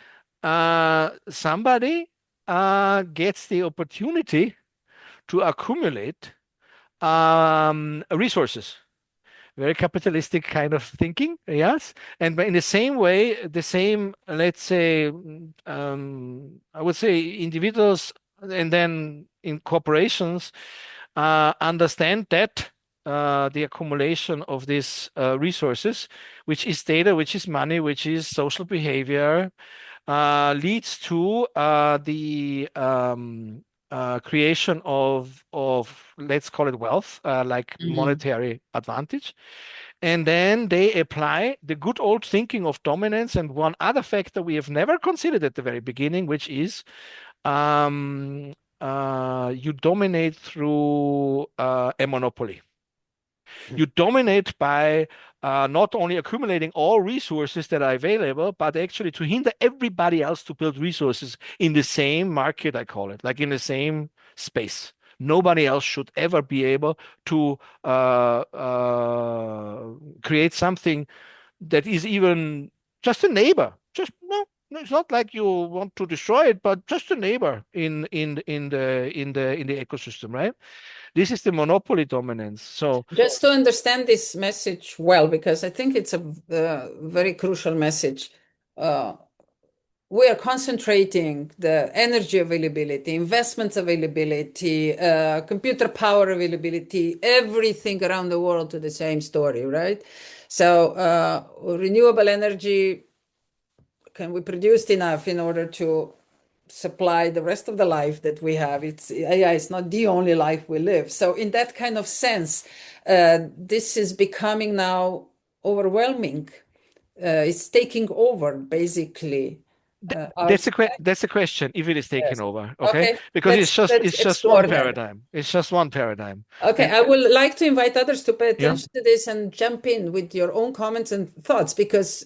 somebody gets the opportunity to accumulate resources. Very capitalistic kind of thinking, yes. And in the same way, let's say, I would say individuals and then in corporations understand that the accumulation of these resources, which is data, which is money, which is social behavior, leads to the creation of let's call it wealth, like monetary advantage. And then they apply the good old thinking of dominance and one other factor we have never considered at the very beginning, which is you dominate through a monopoly. You dominate by not only accumulating all resources that are available, but actually to hinder everybody else to build resources in the same market, I call it, like in the same space. Nobody else should ever be able to create something that is even just a neighbor. Just no, it's not like you want to destroy it, but just a neighbor in the ecosystem, right? This is the monopoly dominance. So just to understand this message well, because I think it's a very crucial message. We are concentrating the energy availability, investments availability, computer power availability, everything around the world to the same story, right? So renewable energy, can we produce enough in order to supply the rest of the life that we have? AI is not the only life we live. So in that kind of sense, this is becoming now overwhelming. It's taking over, basically. That's the question, if it is taken over, okay? Because let's it's just one paradigm. It's just one paradigm. Okay, I would like to invite others to pay attention to this and jump in with your own comments and thoughts, because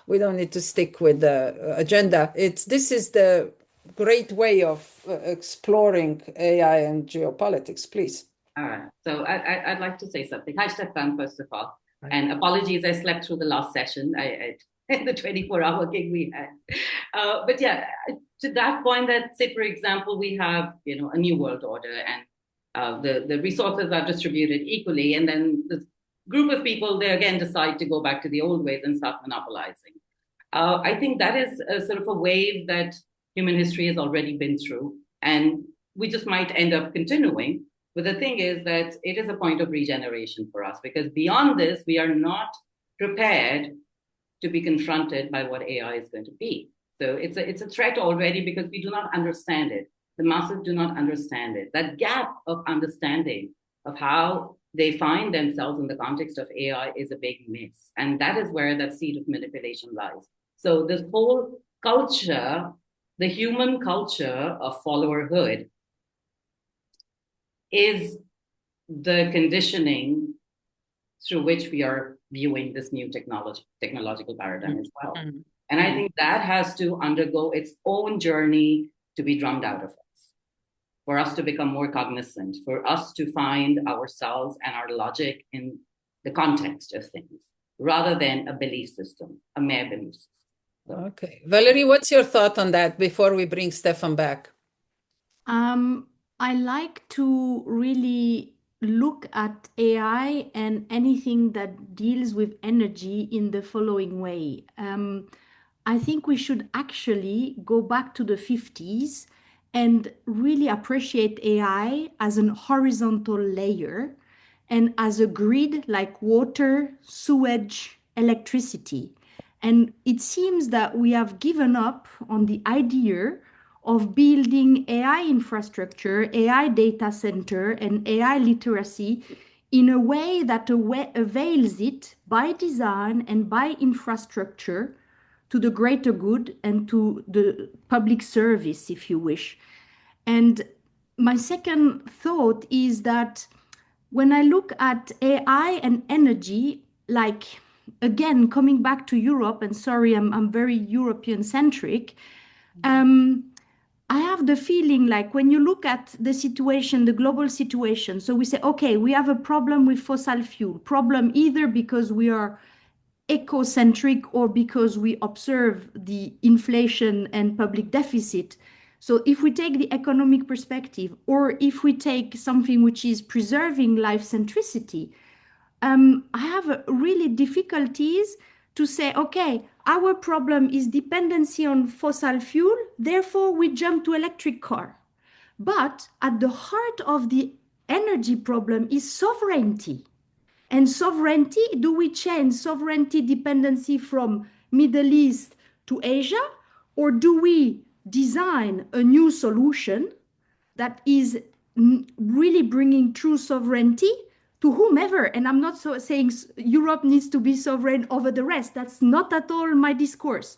we don't need to stick with the agenda. This is the great way of exploring AI and geopolitics, please. All right. So I'd like to say something. Hi, Stefan, first of all. And apologies, I slept through the last session. I the 24-hour gig we had. But yeah, to that point, that say, for example, we have a new world order, and the resources are distributed equally, and then this group of people, they again decide to go back to the old ways and start monopolizing. I think that is a sort of a wave that human history has already been through, and we just might end up continuing. But the thing is that it is a point of regeneration for us, because beyond this, we are not prepared to be confronted by what AI is going to be. So it's a threat already because we do not understand it. The masses do not understand it. That gap of understanding of how they find themselves in the context of AI is a big miss. And that is where that seed of manipulation lies. So this whole culture, the human culture of followerhood, is the conditioning through which we are viewing this new technological paradigm as well. Mm-hmm. And I think that has to undergo its own journey to be drummed out of us, for us to become more cognizant, for us to find ourselves and our logic in the context of things, rather than a belief system, a mere belief system. So. Okay. Valerie, what's your thought on that before we bring Stefan back? I like to really look at AI and anything that deals with energy in the following way. I think we should actually go back to the 50s and really appreciate AI as an horizontal layer and as a grid like water, sewage, electricity. And it seems that we have given up on the idea of building AI infrastructure, AI data center, and AI literacy in a way that avails it by design and by infrastructure to the greater good and to the public service, if you wish. And my second thought is that when I look at AI and energy, like, again, coming back to Europe, and sorry, I'm very European centric, I have the feeling like when you look at the situation, the global situation, so we say, okay, we have a problem with fossil fuel, problem either because we are ecocentric or because we observe the inflation and public deficit. So if we take the economic perspective, or if we take something which is preserving life centricity, I have really difficulties to say, okay, our problem is dependency on fossil fuel, therefore we jump to electric car. But at the heart of the energy problem is sovereignty. And sovereignty, do we change sovereignty dependency from Middle East to Asia? Or do we design a new solution that is really bringing true sovereignty to whomever? And I'm not saying Europe needs to be sovereign over the rest. That's not at all my discourse.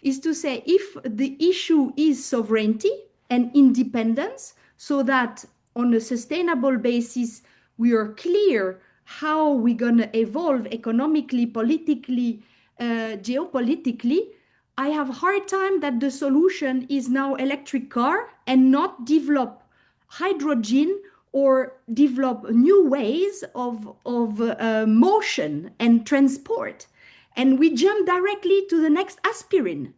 Is to say if the issue is sovereignty and independence, so that on a sustainable basis, we are clear how we're going to evolve economically, politically, geopolitically. I have a hard time that the solution is now electric car and not develop hydrogen or develop new ways of motion and transport. And we jump directly to the next aspirin.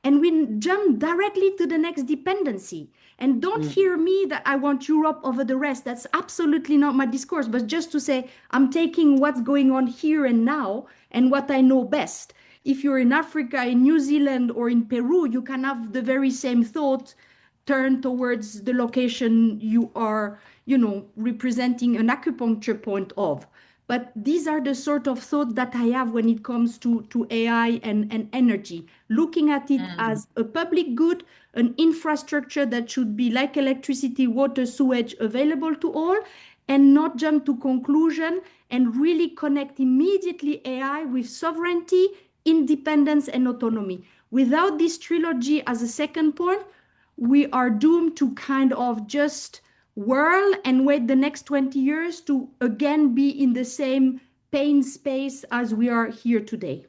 And we jump directly to the next dependency. And don't hear me that I want Europe over the rest. That's absolutely not my discourse. But just to say, I'm taking what's going on here and now and what I know best. If you're in Africa, in New Zealand, or in Peru, you can have the very same thought turn towards the location you are, representing an acupuncture point of. But these are the sort of thoughts that I have when it comes to AI and energy. Looking at it as a public good, an infrastructure that should be like electricity, water, sewage, available to all, and not jump to conclusion and really connect immediately AI with sovereignty, independence, and autonomy. Without this trilogy as a second point, we are doomed to kind of just whirl and wait the next 20 years to again be in the same pain space as we are here today.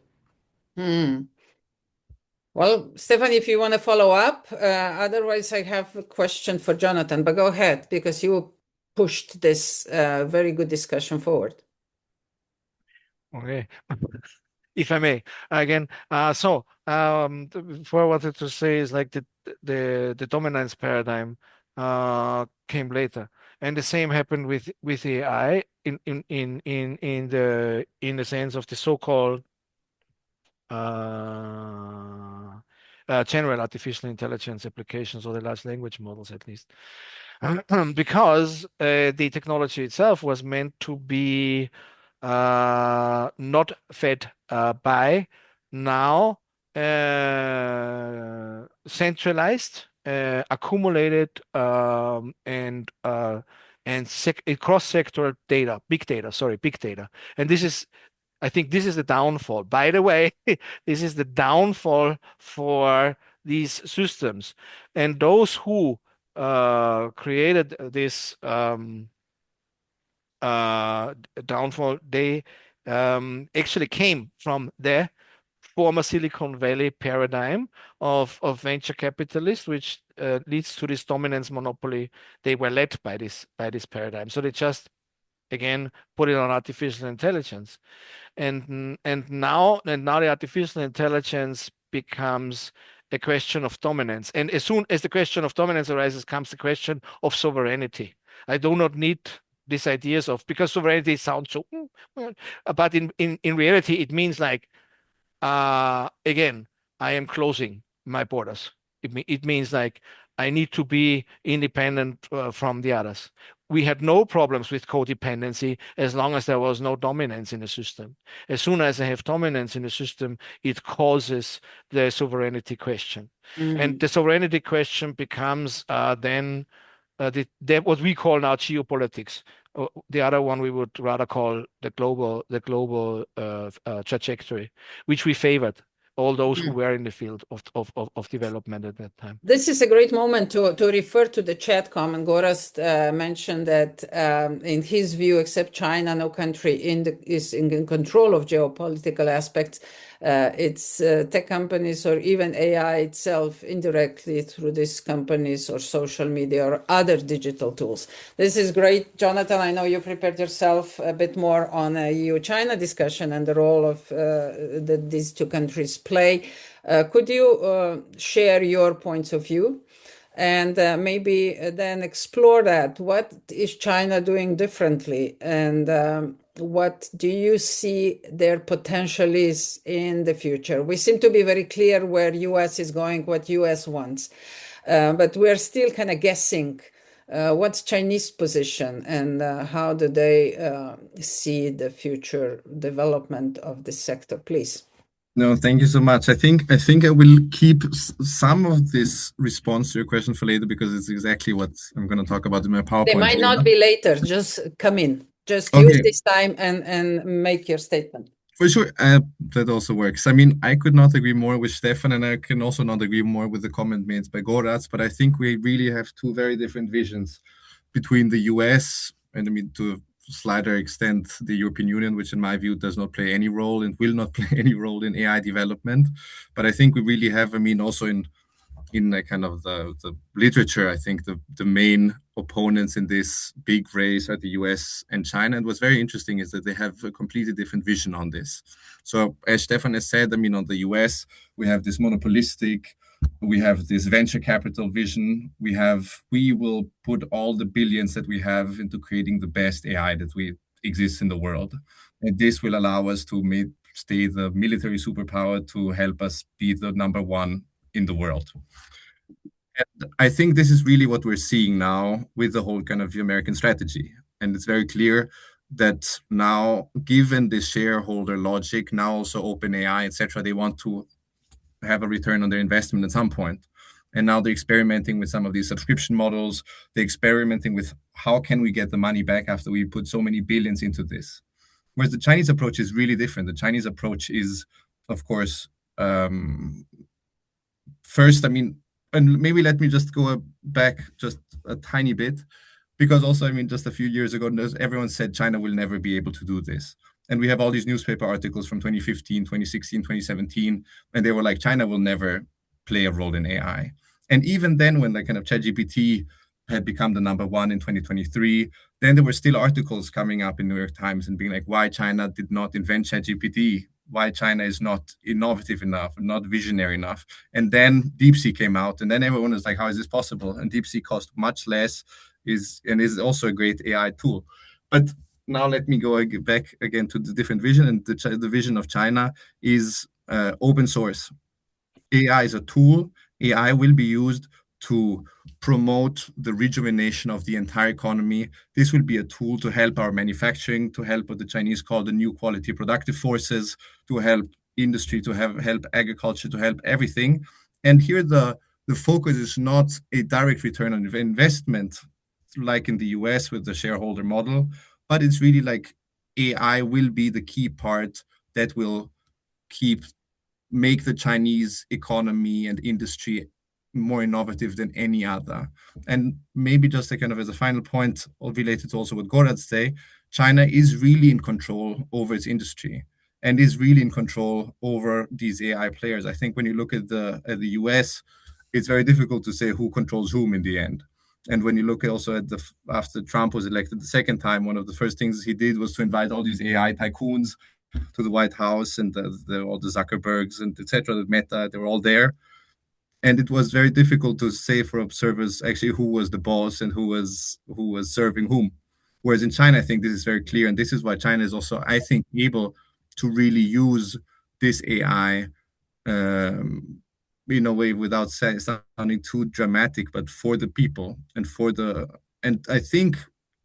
Well, Stefan, if you want to follow up, otherwise I have a question for Jonathan, but go ahead, because you pushed this very good discussion forward. Okay. If I may, again, for what I wanted to say is like the dominance paradigm came later, and the same happened with AI in the sense of the so-called general artificial intelligence applications, or the large language models at least, because the technology itself was meant to be not fed by, now centralized, accumulated, and cross-sectoral data, big data. And I think this is the downfall. By the way, this is the downfall for these systems. And those who created this downfall, they actually came from the former Silicon Valley paradigm of venture capitalists, which leads to this dominance monopoly. They were led by this paradigm. So they just, again, put it on artificial intelligence. And now the artificial intelligence becomes a question of dominance. And as soon as the question of dominance arises, comes the question of sovereignty. I do not need these ideas of, because sovereignty sounds so, well, but in reality, it means like, again, I am closing my borders. It means like I need to be independent from the others. We had no problems with codependency as long as there was no dominance in the system. As soon as I have dominance in the system, it causes the sovereignty question. And the sovereignty question becomes then what we call now geopolitics. The other one we would rather call the global trajectory, which we favored all those who were in the field of development at that time. This is a great moment to refer to the chat comment. Gorazd mentioned that in his view, except China, no country is in control of geopolitical aspects. It's tech companies or even AI itself indirectly through these companies or social media or other digital tools. This is great. Jonathan, I know you prepared yourself a bit more on a EU-China discussion and the role of that these two countries play. Could you share your points of view and maybe then explore that? What is China doing differently, and what do you see their potential is in the future? We seem to be very clear where US is going, what US wants, but we're still kind of guessing what's Chinese position and how do they see the future development of this sector, please. No, thank you so much. I think I will keep some of this response to your question for later, because it's exactly what I'm going to talk about in my PowerPoint. They might not be later. Just come in. Just Okay. use this time and make your statement. For sure, that also works. I mean, I could not agree more with Stefan, and I can also not agree more with the comment made by Gorazd, but I think we really have two very different visions between the US and, I mean, to a slighter extent, the European Union, which in my view does not play any role and will not play any role in AI development. But I think we really have, I mean, also in the kind of the literature, I think the main opponents in this big race are the US and China. And what's very interesting is that they have a completely different vision on this. So as Stefan has said, I mean, on the US, we have this monopolistic, we have this venture capital vision. We will put all the billions that we have into creating the best AI that exists in the world. And this will allow us to stay the military superpower to help us be the number one in the world. And I think this is really what we're seeing now with the whole kind of American strategy. And it's very clear that now, given the shareholder logic, now also OpenAI, etc., they want to have a return on their investment at some point. And now they're experimenting with some of these subscription models. They're experimenting with how can we get the money back after we put so many billions into this. Whereas the Chinese approach is really different. The Chinese approach is, of course, first, I mean, and maybe let me just go back just a tiny bit, because also, I mean, just a few years ago, everyone said China will never be able to do this. And we have all these newspaper articles from 2015, 2016, 2017, and they were like, China will never play a role in AI. And even then, when the kind of ChatGPT had become the number one in 2023. Then there were still articles coming up in New York Times and being like, why China did not invent ChatGPT, why China is not innovative enough, not visionary enough. And then DeepSeek came out, and then everyone was like, how is this possible? And DeepSeek cost much less, is also a great AI tool. But now let me go back again to the different vision. And the vision of China is open source. AI is a tool. AI will be used to promote the rejuvenation of the entire economy. This will be a tool to help our manufacturing, to help what the Chinese call the new quality productive forces, to help industry, to help agriculture, to help everything. And here the focus is not a direct return on investment, like in the US with the shareholder model, but it's really like AI will be the key part that will make the Chinese economy and industry more innovative than any other. And maybe just a kind of as a final point, related to also what Gorat say, China is really in control over its industry and is really in control over these AI players. I think when you look at the US, it's very difficult to say who controls whom in the end. And when you look also at after Trump was elected the second time, one of the first things he did was to invite all these AI tycoons to the White House, and all the Zuckerbergs and etc. The Meta, they were all there, and it was very difficult to say for observers actually who was the boss and who was serving whom. Whereas in China, I think this is very clear, and this is why China is also, I think, able to really use this AI in a way without sounding too dramatic, but for the people and I think,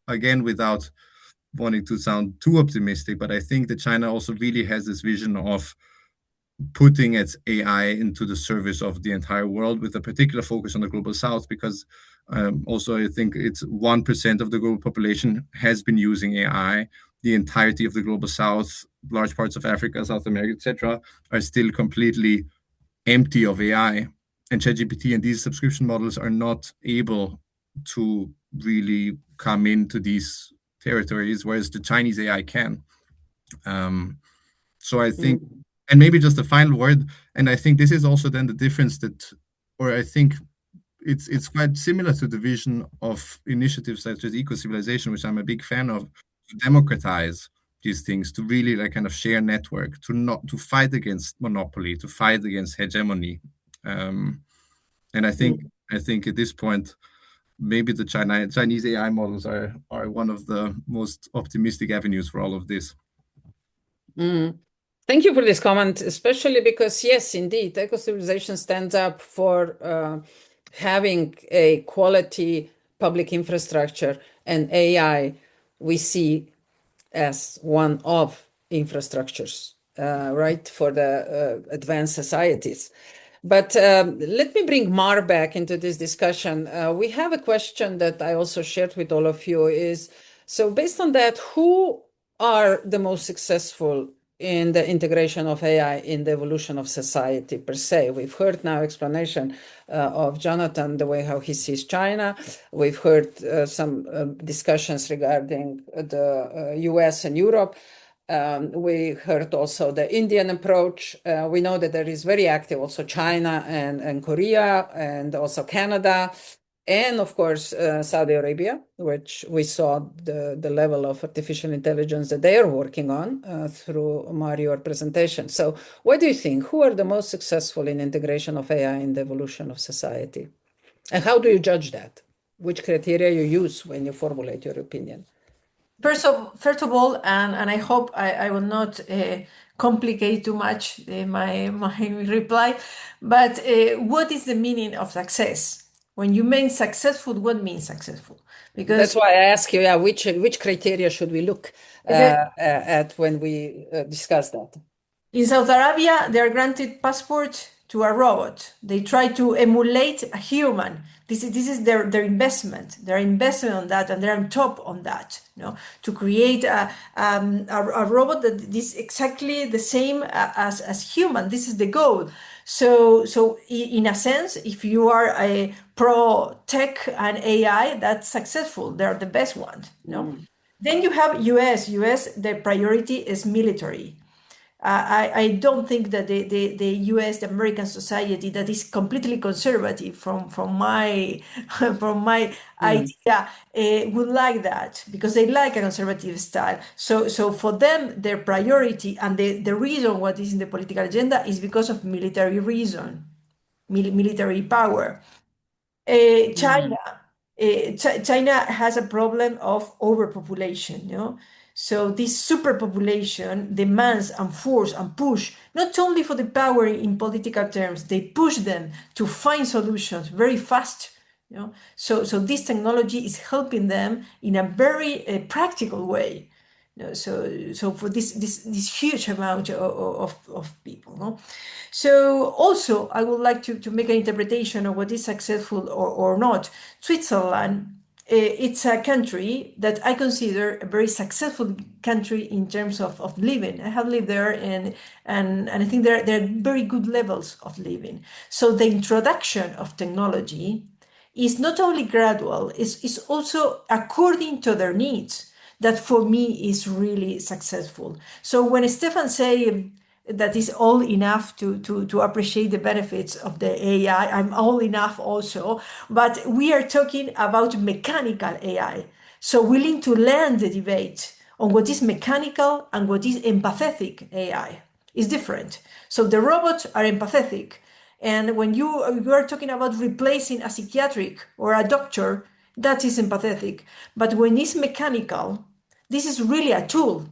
again, without wanting to sound too optimistic, but I think that China also really has this vision of putting its AI into the service of the entire world, with a particular focus on the global south, because also I think it's 1% of the global population has been using AI. The entirety of the global south, large parts of Africa, South America, etc., are still completely empty of AI. And ChatGPT and these subscription models are not able to really come into these territories, whereas the Chinese AI can. So I think, and maybe just a final word, and I think this is also then the difference or I think it's quite similar to the vision of initiatives such as eco-civilization, which I'm a big fan of, to democratize these things, to really like kind of share network, to fight against monopoly, to fight against hegemony. And I think at this point, maybe the Chinese AI models are one of the most optimistic avenues for all of this. Thank you for this comment, especially because, yes, indeed, eco-civilization stands up for having a quality public infrastructure, and AI we see as one of infrastructures, right, for the advanced societies. But let me bring Mar back into this discussion. We have a question that I also shared with all of you is, so based on that, who are the most successful in the integration of AI in the evolution of society per se? We've heard now explanation of Jonathan, the way how he sees China. We've heard some discussions regarding the US and Europe. We heard also the Indian approach. We know that there is very active also China and Korea, and also Canada, and of course Saudi Arabia, which we saw the level of artificial intelligence that they are working on through Mario presentation. So what do you think? Who are the most successful in integration of AI in the evolution of society? And how do you judge that? Which criteria you use when you formulate your opinion? First of all, and I hope I will not complicate too much my reply, but what is the meaning of success? When you mean successful, what means successful? Because that's why I ask you, yeah, which criteria should we look at when we discuss that? In Saudi Arabia, they are granted passport to a robot. They try to emulate a human. This is their investment. They're investing on that, and they're on top on that. To create a robot that is exactly the same as human. This is the goal. So in a sense, if you are a pro tech and AI, that's successful. They're the best ones. Then you have US. The priority is military. I don't think that the US, the American society that is completely conservative from my from my idea would like that, because they like a conservative style. So for them, their priority and the reason what is in the political agenda is because of military reason, military power. China, China has a problem of overpopulation, you know. So this superpopulation demands and force and push not only for the power in political terms, they push them to find solutions very fast, you know. So this technology is helping them in a very practical way. You know, so for this huge amount of people, no? So also, I would like to make an interpretation of what is successful or not. Switzerland, it's a country that I consider a very successful country in terms of living. I have lived there, and I think there are very good levels of living. So the introduction of technology is not only gradual, it's also according to their needs. That for me is really successful. So when Stefan say that is all enough to appreciate the benefits of the AI, I'm all enough also, but we are talking about mechanical AI. So willing to learn the debate on what is mechanical and what is empathetic AI is different. So the robots are empathetic. And when you are talking about replacing a psychiatric or a doctor, that is empathetic. But when it's mechanical, this is really a tool.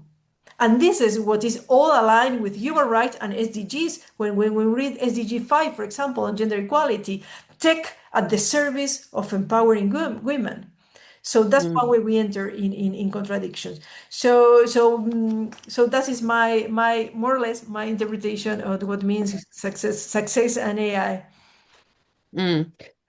And this is what is all aligned with human rights and SDGs. When we read SDG 5, for example, on gender equality, tech at the service of empowering women. So that's one way we enter in contradictions. So that is my more or less my interpretation of what means success and AI.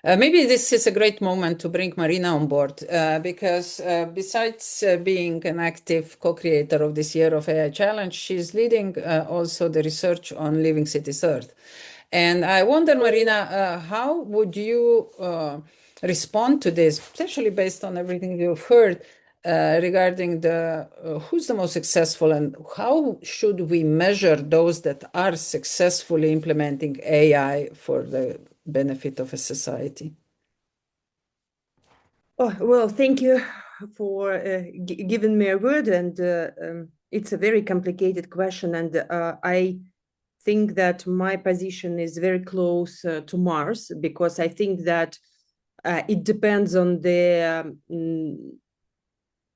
Maybe this is a great moment to bring Marina on board, because besides being an active co-creator of this year of AI Challenge, she's leading also the research on Living Cities Earth. And I wonder, Marina, how would you respond to this, especially based on everything you've heard regarding who's the most successful, and how should we measure those that are successfully implementing AI for the benefit of a society? Oh, well, thank you for giving me a word, and it's a very complicated question, and I think that my position is very close to Mars, because I think that it depends on the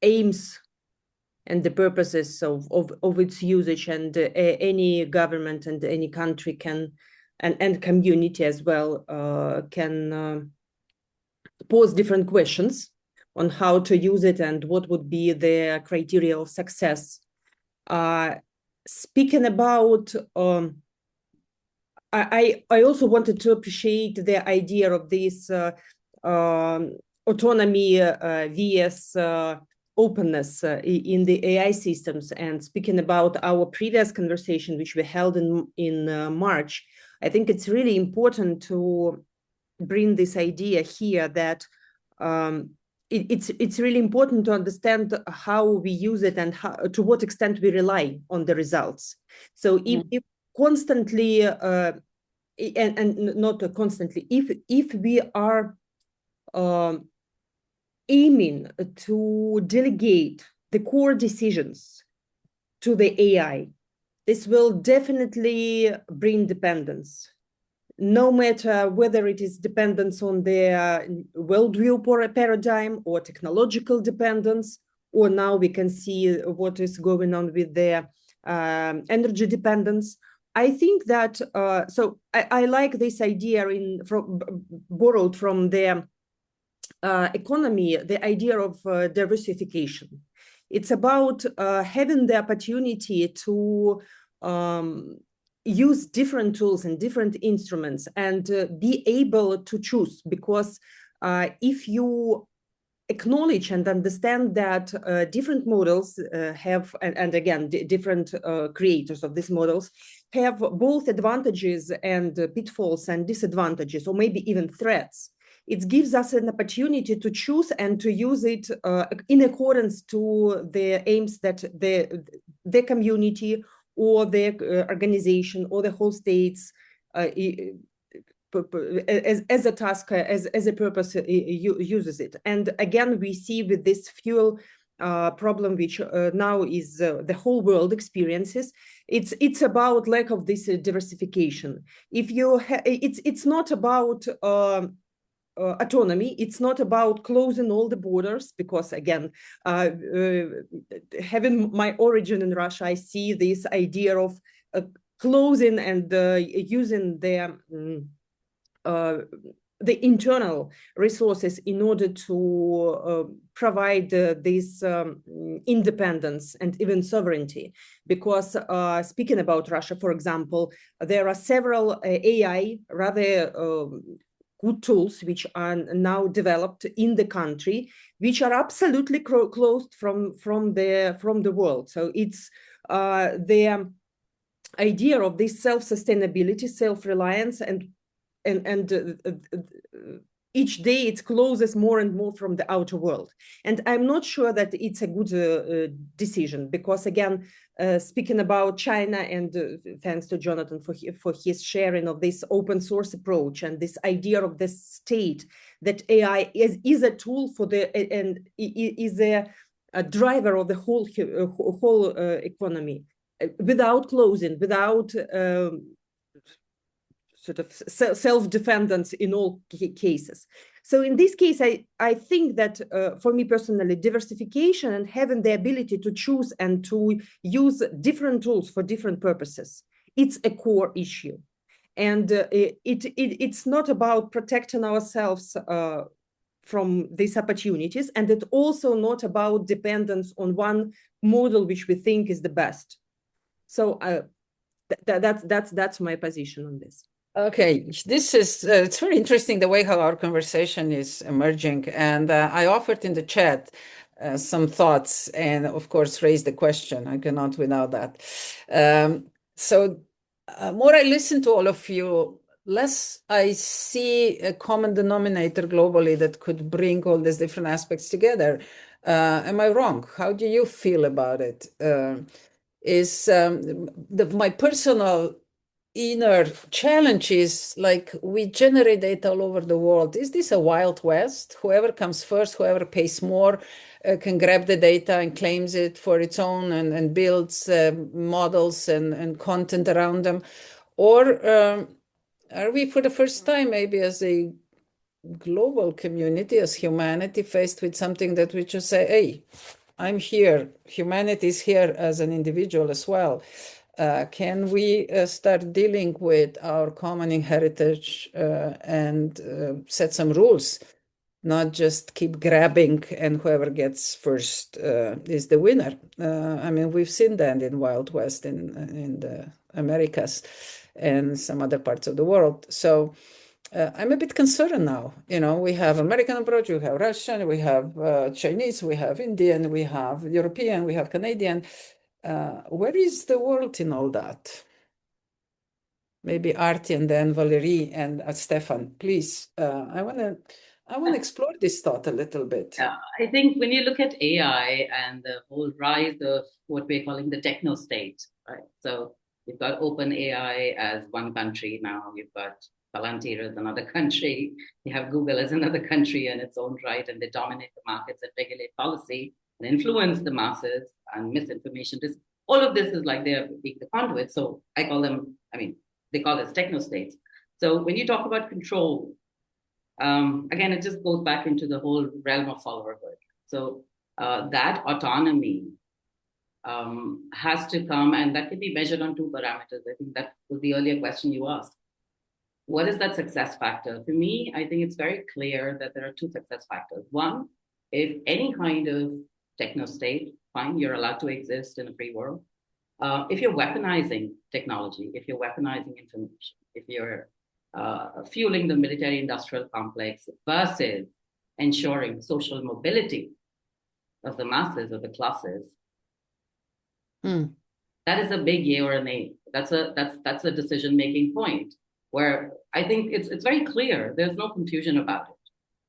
aims and the purposes of its usage, and any government and any country can, and community as well, can pose different questions on how to use it and what would be the criteria of success. Speaking about, I also wanted to appreciate the idea of this autonomy vs openness in the AI systems. And speaking about our previous conversation, which we held in March, I think it's really important to bring this idea here that it's really important to understand how we use it and to what extent we rely on the results. So if constantly and not constantly, if we are aiming to delegate the core decisions to the AI, this will definitely bring dependence. No matter whether it is dependence on their worldview paradigm or technological dependence, or now we can see what is going on with their energy dependence. I think that, so I like this idea borrowed from their economy, the idea of diversification. It's about having the opportunity to use different tools and different instruments and be able to choose, because if you acknowledge and understand that different models have, and again, different creators of these models have both advantages and pitfalls and disadvantages, or maybe even threats, it gives us an opportunity to choose and to use it in accordance to the aims that the community or their organization or the whole states as a task, as a purpose, uses it. And again, we see with this fuel problem, which now is the whole world experiences, it's about lack of this diversification. If you it's not about autonomy, it's not about closing all the borders, because again, having my origin in Russia, I see this idea of closing and using the internal resources in order to provide this independence and even sovereignty. Because speaking about Russia, for example, there are several AI rather good tools which are now developed in the country, which are absolutely closed from the world. So it's the idea of this self-sustainability, self-reliance, and each day it closes more and more from the outer world. And I'm not sure that it's a good decision, because again, speaking about China, and thanks to Jonathan for his sharing of this open source approach and this idea of the state, that AI is a tool for and is a driver of the whole economy, without closing, without sort of self-defendance in all cases. So in this case, I think that for me personally, diversification and having the ability to choose and to use different tools for different purposes, it's a core issue. And it's not about protecting ourselves from these opportunities, and it's also not about dependence on one model which we think is the best. So that's my position on this. Okay, this is, it's very interesting the way how our conversation is emerging. And I offered in the chat some thoughts and of course raised the question. I cannot without that. So more I listen to all of you, less I see a common denominator globally that could bring all these different aspects together. Am I wrong? How do you feel about it? My personal inner challenge is, like, we generate data all over the world. Is this a Wild West? Whoever comes first, whoever pays more, can grab the data and claims it for its own and builds models and content around them? Or are we, for the first time, maybe as a global community, as humanity, faced with something that we just say, hey, I'm here, humanity is here as an individual as well. Can we start dealing with our common heritage and set some rules, not just keep grabbing and whoever gets first is the winner? I mean, we've seen that in Wild West in the Americas and some other parts of the world. So I'm a bit concerned now. You know, we have American approach, we have Russian, we have Chinese, we have Indian, we have European, we have Canadian. Where is the world in all that? Maybe Arti and then Valerie and Stefan, please. I want to explore this thought a little bit. Yeah, I think when you look at AI and the whole rise of what we're calling the techno state, right? So you've got OpenAI as one country now, you've got Palantir as another country, you have Google as another country in its own right, and they dominate the markets and regulate policy and influence the masses and misinformation. All of this is like they're being the conduit. So I call them, I mean, they call this techno states. So when you talk about control, again, it just goes back into the whole realm of followerhood. So that autonomy has to come, and that can be measured on two parameters. I think that was the earlier question you asked. What is that success factor? For me, I think it's very clear that there are two success factors. One, if any kind of techno state, fine, you're allowed to exist in a free world. If you're weaponizing technology, if you're weaponizing information, if you're fueling the military-industrial complex versus ensuring social mobility of the masses, of the classes, that is a big yay or a nay. That's a decision-making point where I think it's very clear. There's no confusion about it.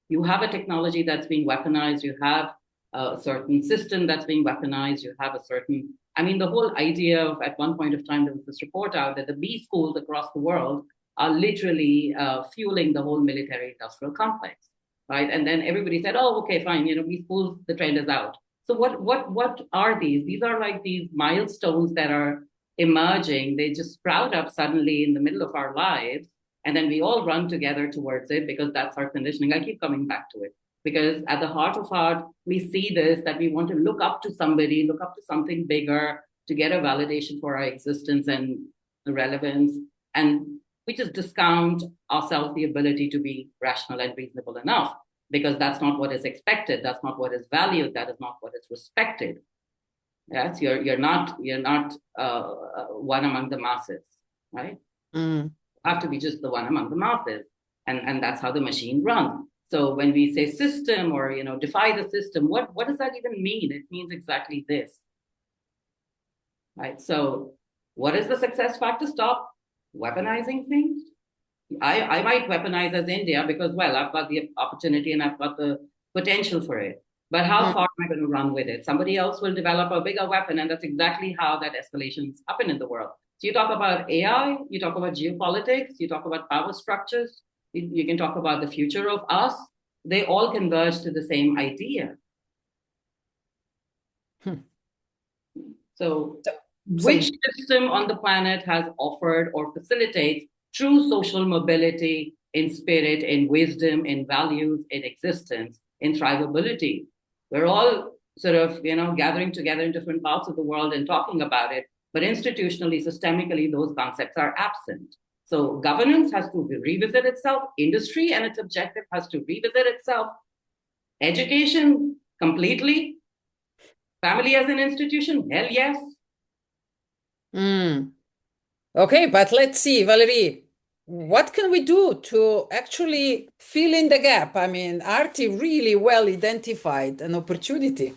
You have a technology that's being weaponized. You have a certain system that's being weaponized. You have a certain, I mean, the whole idea of, at one point of time, there was this report out that the B schools across the world are literally fueling the whole military industrial complex, right? And then everybody said, oh, okay, fine, you know, B schools, the trend is out. So what are these? These are like these milestones that are emerging. They just sprout up suddenly in the middle of our lives. And then we all run together towards it because that's our conditioning. I keep coming back to it because at the heart of heart, we see this, that we want to look up to somebody, look up to something bigger to get a validation for our existence and relevance. And we just discount ourselves the ability to be rational and reasonable enough because that's not what is expected. That's not what is valued. That is not what is respected. Yes, you're not one among the masses, right? You have to be just the one among the masses, and that's how the machine runs. So when we say system or, you know, defy the system, what does that even mean? It means exactly this, right? So what is the success factor? Stop weaponizing things. I might weaponize as India because, well, I've got the opportunity and I've got the potential for it. But how far am I going to run with it? Somebody else will develop a bigger weapon, and that's exactly how that escalations happen in the world. So you talk about AI, you talk about geopolitics, you talk about power structures, you can talk about the future of us. They all converge to the same idea. So which system on the planet has offered or facilitates true social mobility in spirit, in wisdom, in values, in existence, in thrivability? We're all sort of, you know, gathering together in different parts of the world and talking about it, but institutionally, systemically, those concepts are absent. So governance has to revisit itself. Industry and its objective has to revisit itself. Education, completely. Family as an institution, hell yes. Okay, but let's see, Valerie, what can we do to actually fill in the gap? I mean, Arti really well identified an opportunity.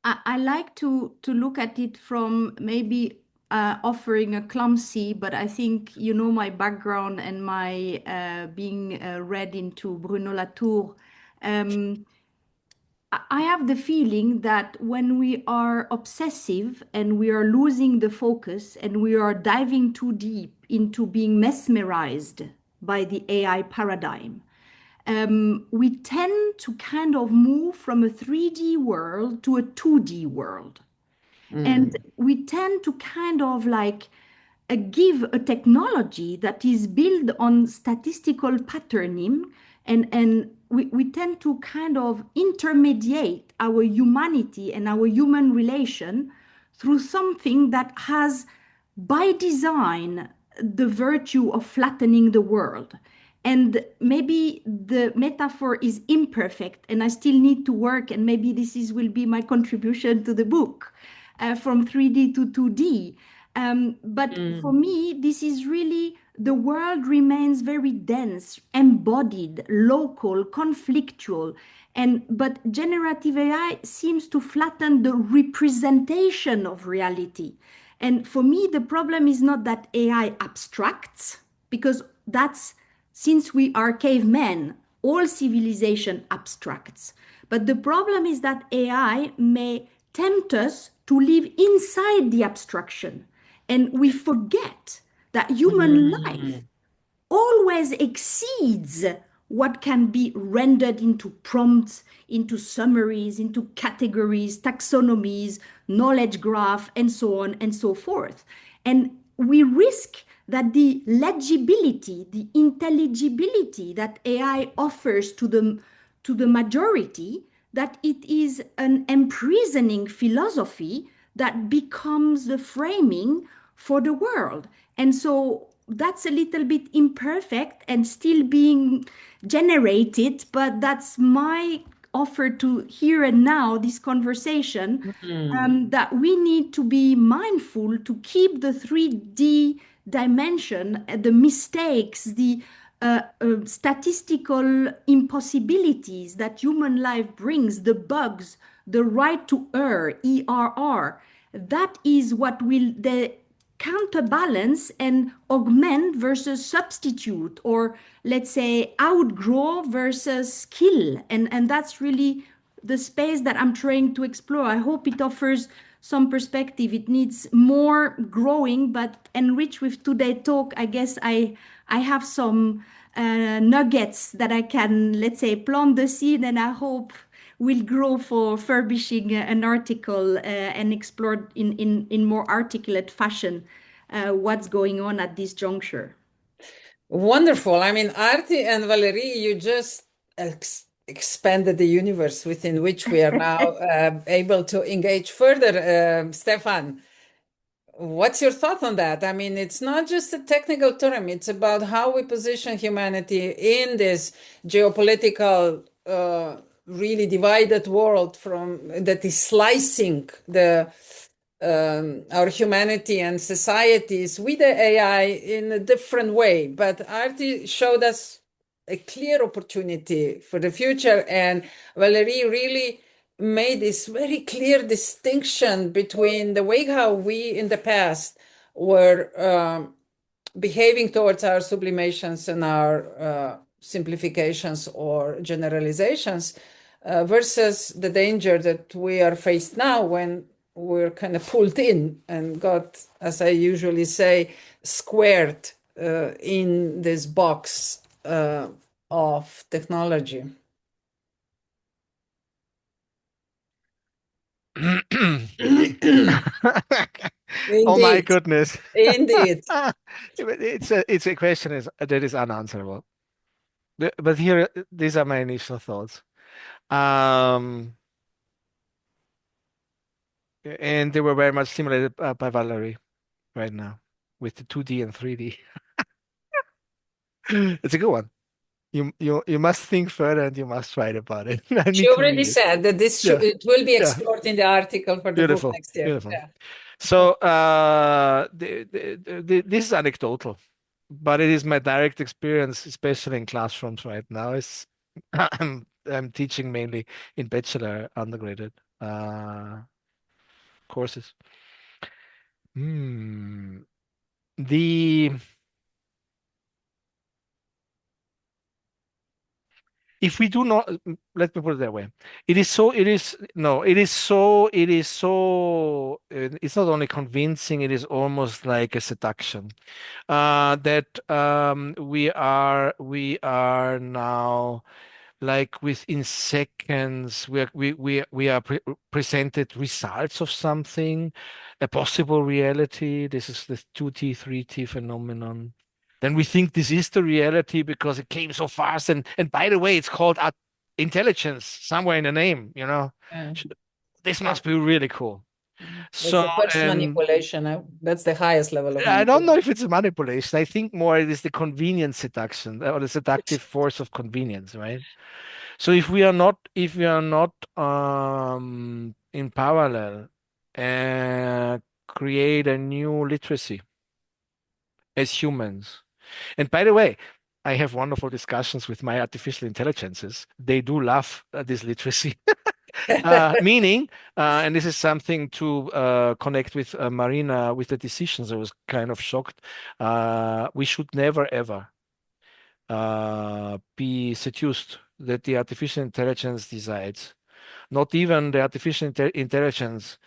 I like to look at it from maybe offering a clumsy, but I think you know my background and my being read into Bruno Latour. I have the feeling that when we are obsessive and we are losing the focus and we are diving too deep into being mesmerized by the AI paradigm, we tend to kind of move from a 3D world to a 2D world. And we tend to kind of like give a technology that is built on statistical patterning, and we tend to kind of intermediate our humanity and our human relation through something that has by design the virtue of flattening the world. And maybe the metaphor is imperfect and I still need to work, and maybe will be my contribution to the book, from 3D to 2D. But for me, this is really, the world remains very dense, embodied, local, conflictual. But generative AI seems to flatten the representation of reality. And for me, the problem is not that AI abstracts, because that's, since we are cavemen, all civilization abstracts. But the problem is that AI may tempt us to live inside the abstraction. And we forget that human life always exceeds what can be rendered into prompts, into summaries, into categories, taxonomies, knowledge graph, and so on and so forth. And we risk that the legibility, the intelligibility that AI offers to the majority, that it is an imprisoning philosophy that becomes the framing for the world. And so that's a little bit imperfect and still being generated, but that's my offer to here and now, this conversation, that we need to be mindful to keep the 3D dimension, the mistakes, the statistical impossibilities that human life brings, the bugs, the right to err, ERR. That is what will the counterbalance and augment versus substitute, or let's say outgrow versus kill. And that's really the space that I'm trying to explore. I hope it offers some perspective. It needs more growing, but enriched with today's talk, I guess I have some nuggets that I can, let's say, plant the seed, and I hope will grow for furbishing an article and explored in more articulate fashion what's going on at this juncture. Wonderful. I mean, Arti and Valerie, you just expanded the universe within which we are now able to engage further. Stefan, what's your thought on that? I mean, it's not just a technical term, it's about how we position humanity in this geopolitical, really divided world that is slicing our humanity and societies with the AI in a different way. But Arti showed us a clear opportunity for the future, and Valerie really made this very clear distinction between the way how we in the past were behaving towards our sublimations and our simplifications or generalizations versus the danger that we are faced now when we're kind of pulled in and got, as I usually say, squared in this box of technology. Oh my goodness. Indeed. It's a question that is unanswerable. But here, these are my initial thoughts. And they were very much stimulated by Valerie right now with the 2D and 3D. It's a good one. You must think further and you must write about it. I need She to already read it. said that it will be explored in the article for the book next year. Beautiful. Yeah. So this is anecdotal, but it is my direct experience, especially in classrooms right now. I'm teaching mainly in bachelor undergraduate courses. If we do not, let me put it that way. It's not only convincing, it is almost like a seduction. That we are now, like, within seconds, we are presented results of something, a possible reality. This is the 2T, 3T phenomenon. Then we think this is the reality because it came so fast. And by the way, it's called intelligence somewhere in the name, Yeah. This must be really cool. That's the first manipulation. That's the highest level of manipulation. I don't know if it's a manipulation. I think more it is the convenience seduction or the seductive force of convenience, right? So if we are not in parallel create a new literacy as humans. And by the way, I have wonderful discussions with my artificial intelligences. They do love this literacy. Meaning, and this is something to connect with Marina with the decisions. I was kind of shocked. We should never ever be seduced that the artificial intelligence decides. Not even the artificial intelligence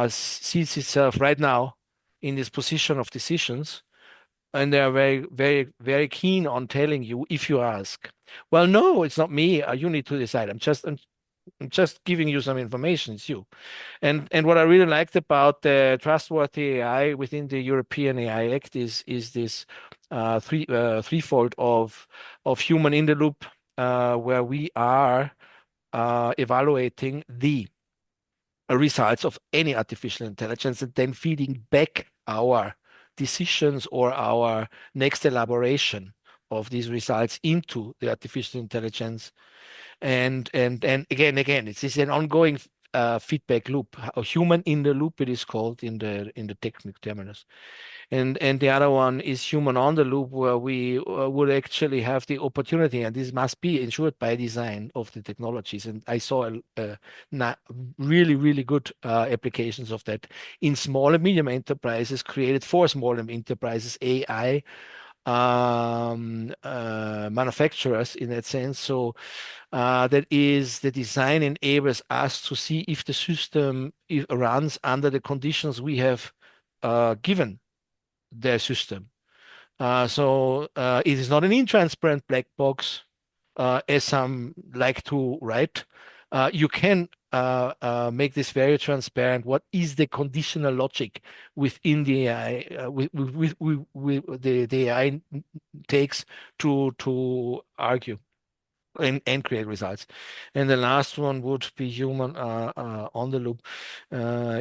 sees itself right now in this position of decisions, and they are very, very, very keen on telling you if you ask. Well, no, it's not me. You need to decide. I'm just giving you some information. It's you. And what I really liked about the trustworthy AI within the European AI Act is this threefold of human in the loop, where we are evaluating the results of any artificial intelligence and then feeding back our decisions or our next elaboration of these results into the artificial intelligence. And again, it is an ongoing feedback loop. A human in the loop, it is called in the technical terminus. And the other one is human on the loop, where we would actually have the opportunity, and this must be ensured by design of the technologies. And I saw really, really good applications of that in small and medium enterprises, created for small and enterprises AI manufacturers in that sense. So that is the design enables us to see if the system runs under the conditions we have given the system. So it is not an intransparent black box, as some like to write. You can make this very transparent. What is the conditional logic within the AI, with the AI takes to argue and create results. And the last one would be human on the loop,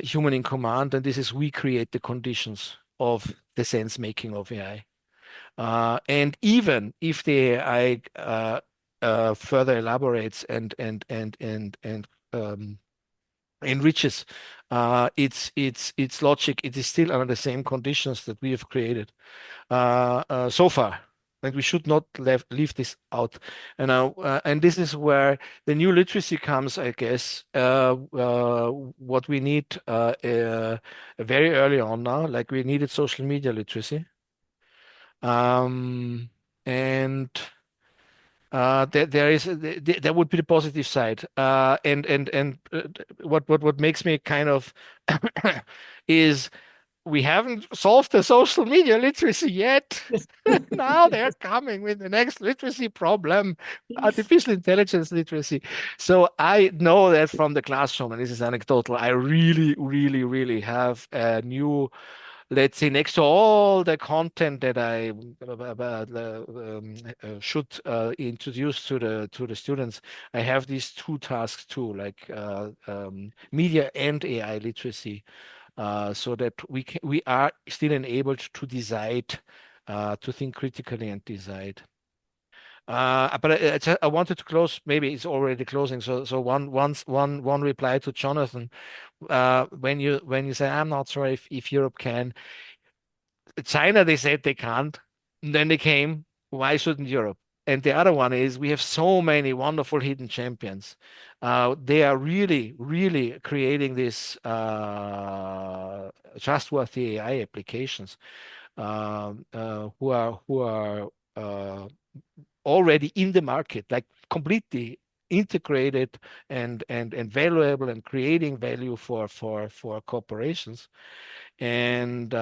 human in command. And this is we create the conditions of the sense making of AI. And even if the AI further elaborates and enriches its logic, it is still under the same conditions that we have created so far. And we should not leave this out. And this is where the new literacy comes, I guess. What we need very early on now, like we needed social media literacy. And there would be the positive side. What makes me kind of is we haven't solved the social media literacy yet. Now they're coming with the next literacy problem, artificial intelligence literacy. So I know that from the classroom, and this is anecdotal, I really, really, really have a new, let's say, next to all the content that I should introduce to the students, I have these two tasks too, like media and AI literacy, so that we are still enabled to decide, to think critically and decide. But I wanted to close. Maybe it's already closing. So one reply to Jonathan. When you say I'm not sure if Europe can. China, they said they can't. And then they came. Why shouldn't Europe? And the other one is we have so many wonderful hidden champions. They are really, really creating this trustworthy AI applications, who are already in the market, like completely integrated and valuable and creating value for corporations. And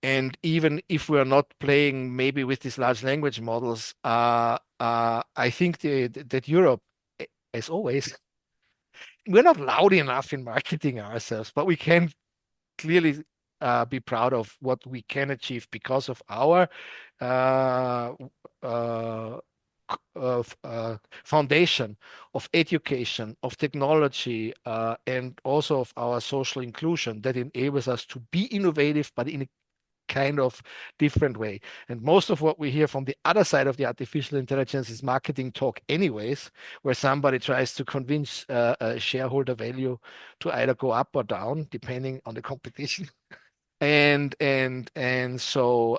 and even if we're not playing maybe with these large language models, I think that Europe, as always, we're not loud enough in marketing ourselves, but we can clearly be proud of what we can achieve because of our foundation of education, of technology, and also of our social inclusion that enables us to be innovative, but in a kind of different way. And most of what we hear from the other side of the artificial intelligence is marketing talk anyways, where somebody tries to convince shareholder value to either go up or down, depending on the competition. And so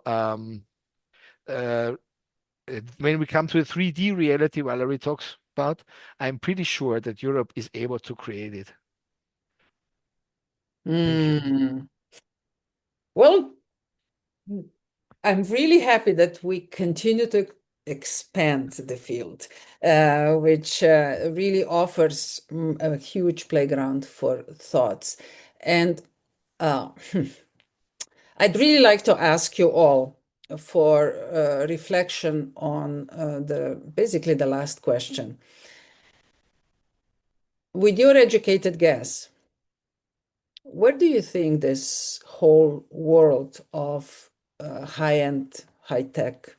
when we come to the 3D reality Valerie talks about, I'm pretty sure that Europe is able to create it. Well, I'm really happy that we continue to expand the field, which really offers a huge playground for thoughts. And I'd really like to ask you all for reflection on basically the last question. With your educated guess, where do you think this whole world of high-end, high-tech,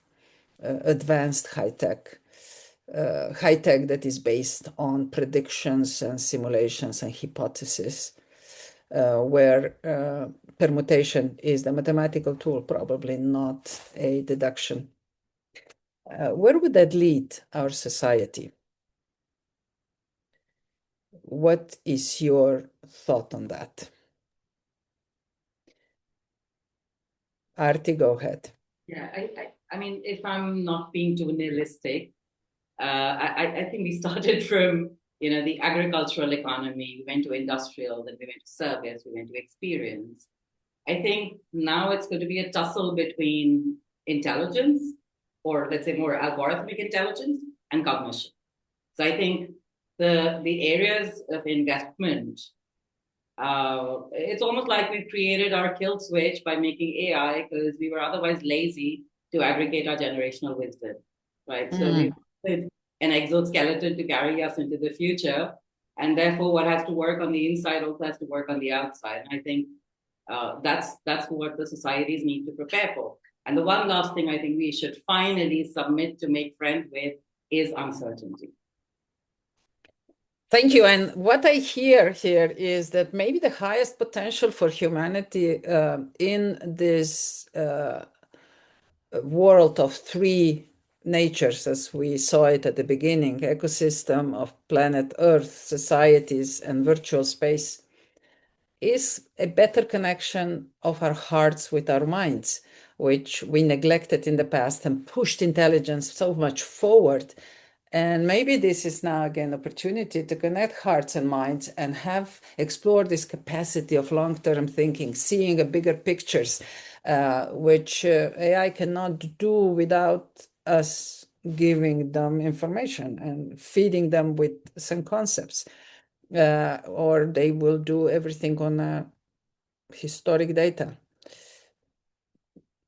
advanced high-tech that is based on predictions and simulations and hypotheses, where permutation is the mathematical tool, probably not a deduction. Where would that lead our society? What is your thought on that? Arti, go ahead. Yeah, I mean, if I'm not being too nihilistic, I think we started from, the agricultural economy, we went to industrial, then we went to service, we went to experience. I think now it's going to be a tussle between intelligence, or let's say more algorithmic intelligence, and cognition. So I think the areas of investment, it's almost like we've created our kill switch by making AI because we were otherwise lazy to aggregate our generational wisdom, right? So we wanted an exoskeleton to carry us into the future, and therefore what has to work on the inside also has to work on the outside. And I think that's what the societies need to prepare for. And the one last thing I think we should finally submit to make friends with is uncertainty. Thank you. And what I hear here is that maybe the highest potential for humanity in this world of three natures, as we saw it at the beginning, ecosystem of planet Earth, societies, and virtual space, is a better connection of our hearts with our minds, which we neglected in the past and pushed intelligence so much forward. And maybe this is now again opportunity to connect hearts and minds and have explore this capacity of long-term thinking, seeing a bigger pictures, which AI cannot do without us giving them information and feeding them with some concepts, or they will do everything on historic data.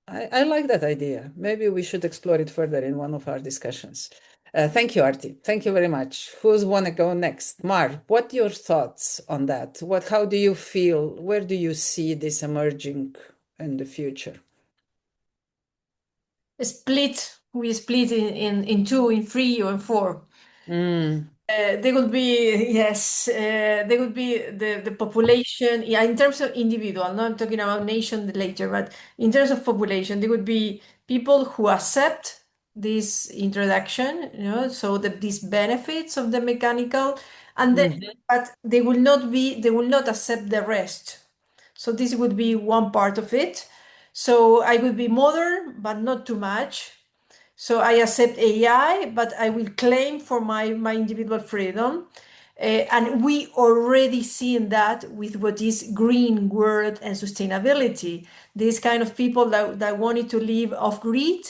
I like that idea. Maybe we should explore it further in one of our discussions. Thank you, Arti. Thank you very much. Who's want to go next? Mar, what are your thoughts on that? How do you feel? Where do you see this emerging in the future? We split in two, in three, or in four. There would be, yes, there would be the population, yeah, in terms of individual, not talking about nation later, but in terms of population, there would be people who accept this introduction, so these benefits of the mechanical, and then, but they will not accept the rest. So this would be one part of it. So I would be modern, but not too much. So I accept AI, but I will claim for my individual freedom. And we already seen that with what is green world and sustainability. These kind of people that wanted to live off grid,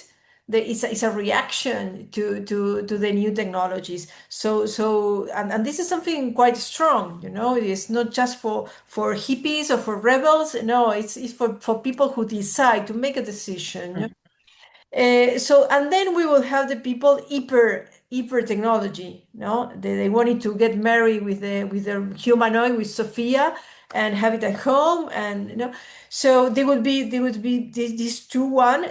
it's a reaction to the new technologies. And this is something quite strong, it's not just for hippies or for rebels. No, it's for people who decide to make a decision. And then we will have the people hyper technology. They wanted to get married with the humanoid, with Sophia, and have it at home, and so there would be these two. One,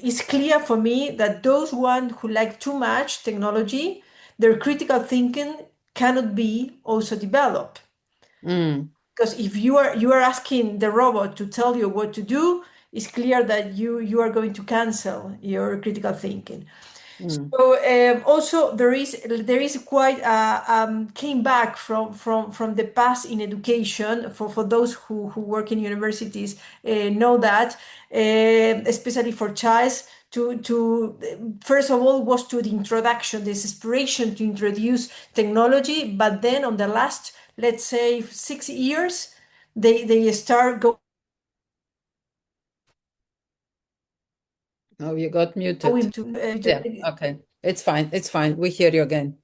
it's clear for me that those one who like too much technology, their critical thinking cannot be also developed. Because if you are asking the robot to tell you what to do, it's clear that you are going to cancel your critical thinking. So also there is quite came back from the past in education for those who work in universities, know that, especially for childs, to first of all was to the introduction, this inspiration to introduce technology, but then on the last, let's say, 6 years, they start going. Oh, you got muted. Going to, yeah, okay. It's fine. We hear you again.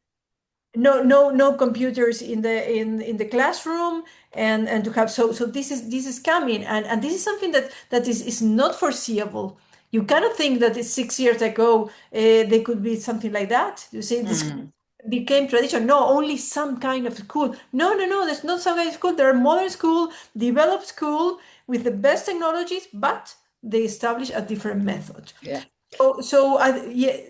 No computers in the classroom, and to have so this is coming, and this is something that is not foreseeable. You cannot think that 6 years ago there could be something like that. You see, this became tradition. No, only some kind of school. No, there's not some kind of school. There are modern school, developed school with the best technologies, but they establish a different method. Yeah.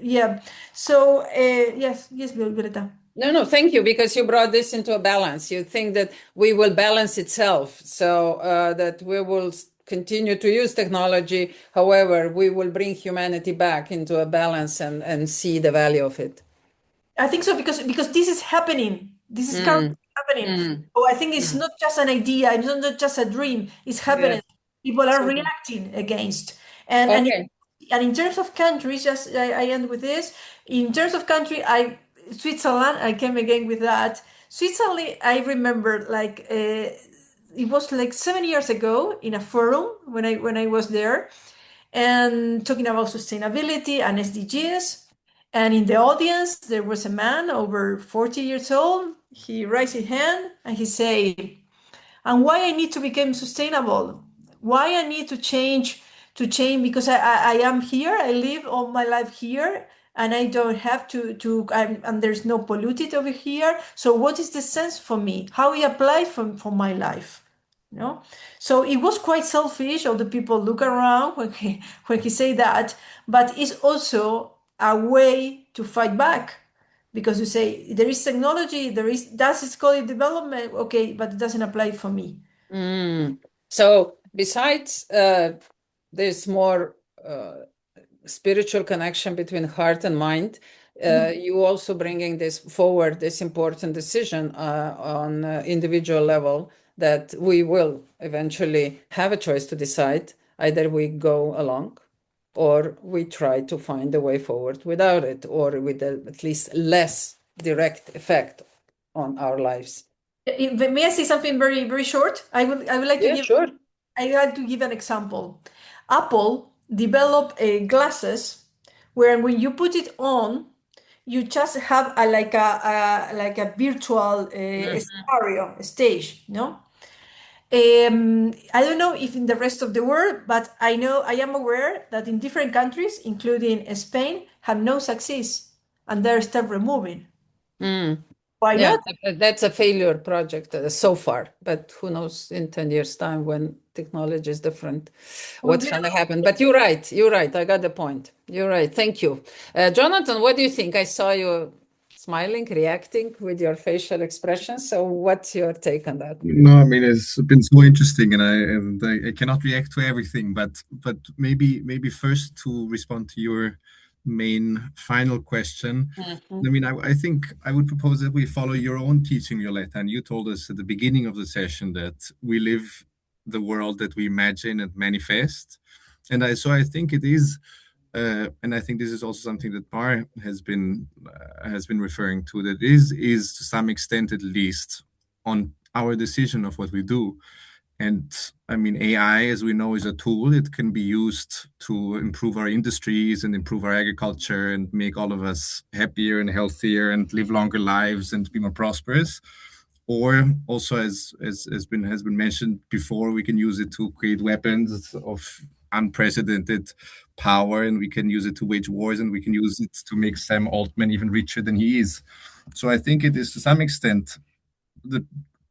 Yeah. So yes, Violeta. No, thank you, because you brought this into a balance. You think that we will balance itself, so that we will continue to use technology. However, we will bring humanity back into a balance and see the value of it. I think so, because this is happening. This is currently happening. So I think it's not just an idea. It's not just a dream. It's happening. People are reacting against. And in terms of countries, just I end with this. In terms of country, Switzerland. I came again with that. Switzerland. I remember it was like 7 years ago in a forum when I was there and talking about sustainability and SDGs. And in the audience, there was a man over 40 years old. He raised his hand and he said, and why I need to become sustainable? Why I need to change because I am here, I live all my life here, and I don't have and there's no polluted over here. So what is the sense for me? How it applies for my life? You know? So it was quite selfish of the people look around when he say that, but it's also a way to fight back because you say there is technology, that is called development, okay, but it doesn't apply for me. So besides this more spiritual connection between heart and mind, you also bringing this forward, this important decision on individual level that we will eventually have a choice to decide. Either we go along or we try to find a way forward without it, or with at least less direct effect on our lives. May I say something very, very short? I would like to Sure. I like to give an example. Apple developed glasses where when you put it on, you just have like a virtual scenario, a stage, no? I don't know if in the rest of the world, but I am aware that in different countries, including Spain, have no success and they're still removing. Why not? That's a failure project so far, but who knows in 10 years' time when technology is different, what's going to happen. But you're right. I got the point. You're right. Thank you. Jonathan, what do you think? I saw you smiling, reacting with your facial expressions. So what's your take on that? No, I mean it's been so interesting, and I cannot react to everything, but maybe first to respond to your main final question. I mean, I think I would propose that we follow your own teaching, Violetta. And you told us at the beginning of the session that we live the world that we imagine and manifest. And I think it is, and I think this is also something that Bar has been referring to. That is to some extent, at least, on our decision of what we do. And I mean, AI, as we know, is a tool. It can be used to improve our industries and improve our agriculture and make all of us happier and healthier and live longer lives and be more prosperous. Or also, as has been mentioned before, we can use it to create weapons of unprecedented power, and we can use it to wage wars, and we can use it to make Sam Altman even richer than he is. So I think it is to some extent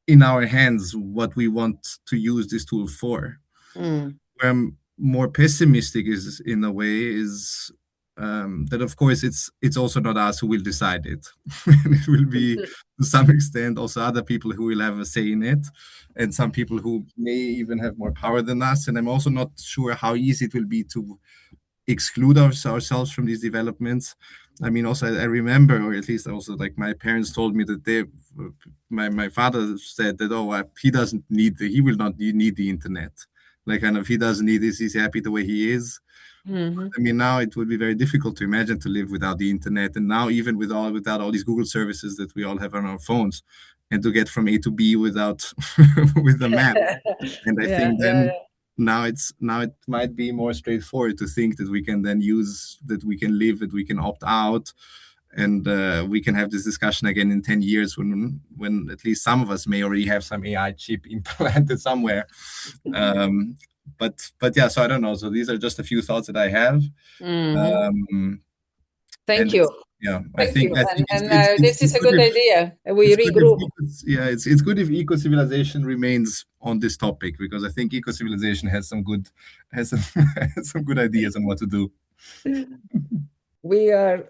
in our hands what we want to use this tool for. Where I'm more pessimistic is, in a way, is that of course it's also not us who will decide it. It will be to some extent also other people who will have a say in it, and some people who may even have more power than us. And I'm also not sure how easy it will be to exclude ourselves from these developments. I mean, also I remember, or at least also like my parents told me that my father said that he will not need the internet. Like kind of he doesn't need this. He's happy the way he is. I mean, now it would be very difficult to imagine to live without the internet, and now even without all these Google services that we all have on our phones, and to get from A to B without with the map. And I think then. Now it might be more straightforward to think that we can then we can live, that we can opt out, and we can have this discussion again in 10 years when at least some of us may already have some AI chip implanted somewhere. But yeah, so I don't know. So these are just a few thoughts that I have. Thank you. Yeah, I think this is a good idea. We regroup. It's good if eco-civilization remains on this topic, because I think eco-civilization has some good ideas on what to do. We are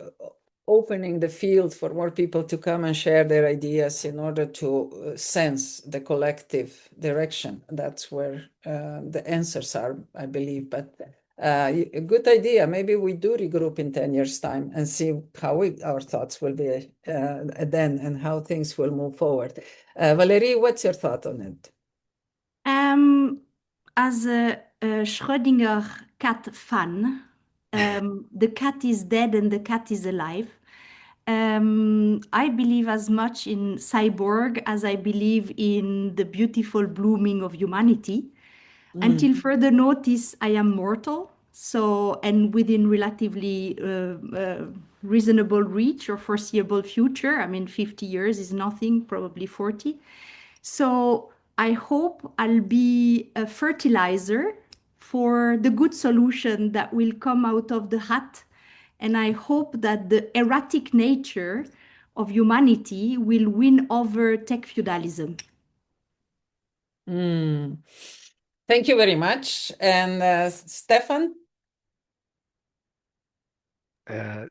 opening the field for more people to come and share their ideas in order to sense the collective direction. That's where the answers are, I believe. But a good idea. Maybe we do regroup in 10 years' time and see how our thoughts will be then and how things will move forward. Valerie, what's your thought on it? As a Schrödinger cat fan, the cat is dead and the cat is alive. I believe as much in cyborg as I believe in the beautiful blooming of humanity. Until further notice, I am mortal. So, and within relatively reasonable reach or foreseeable future, I mean, 50 years is nothing, probably 40. So I hope I'll be a fertilizer for the good solution that will come out of the hat. And I hope that the erratic nature of humanity will win over tech feudalism. Thank you very much. And Stefan? I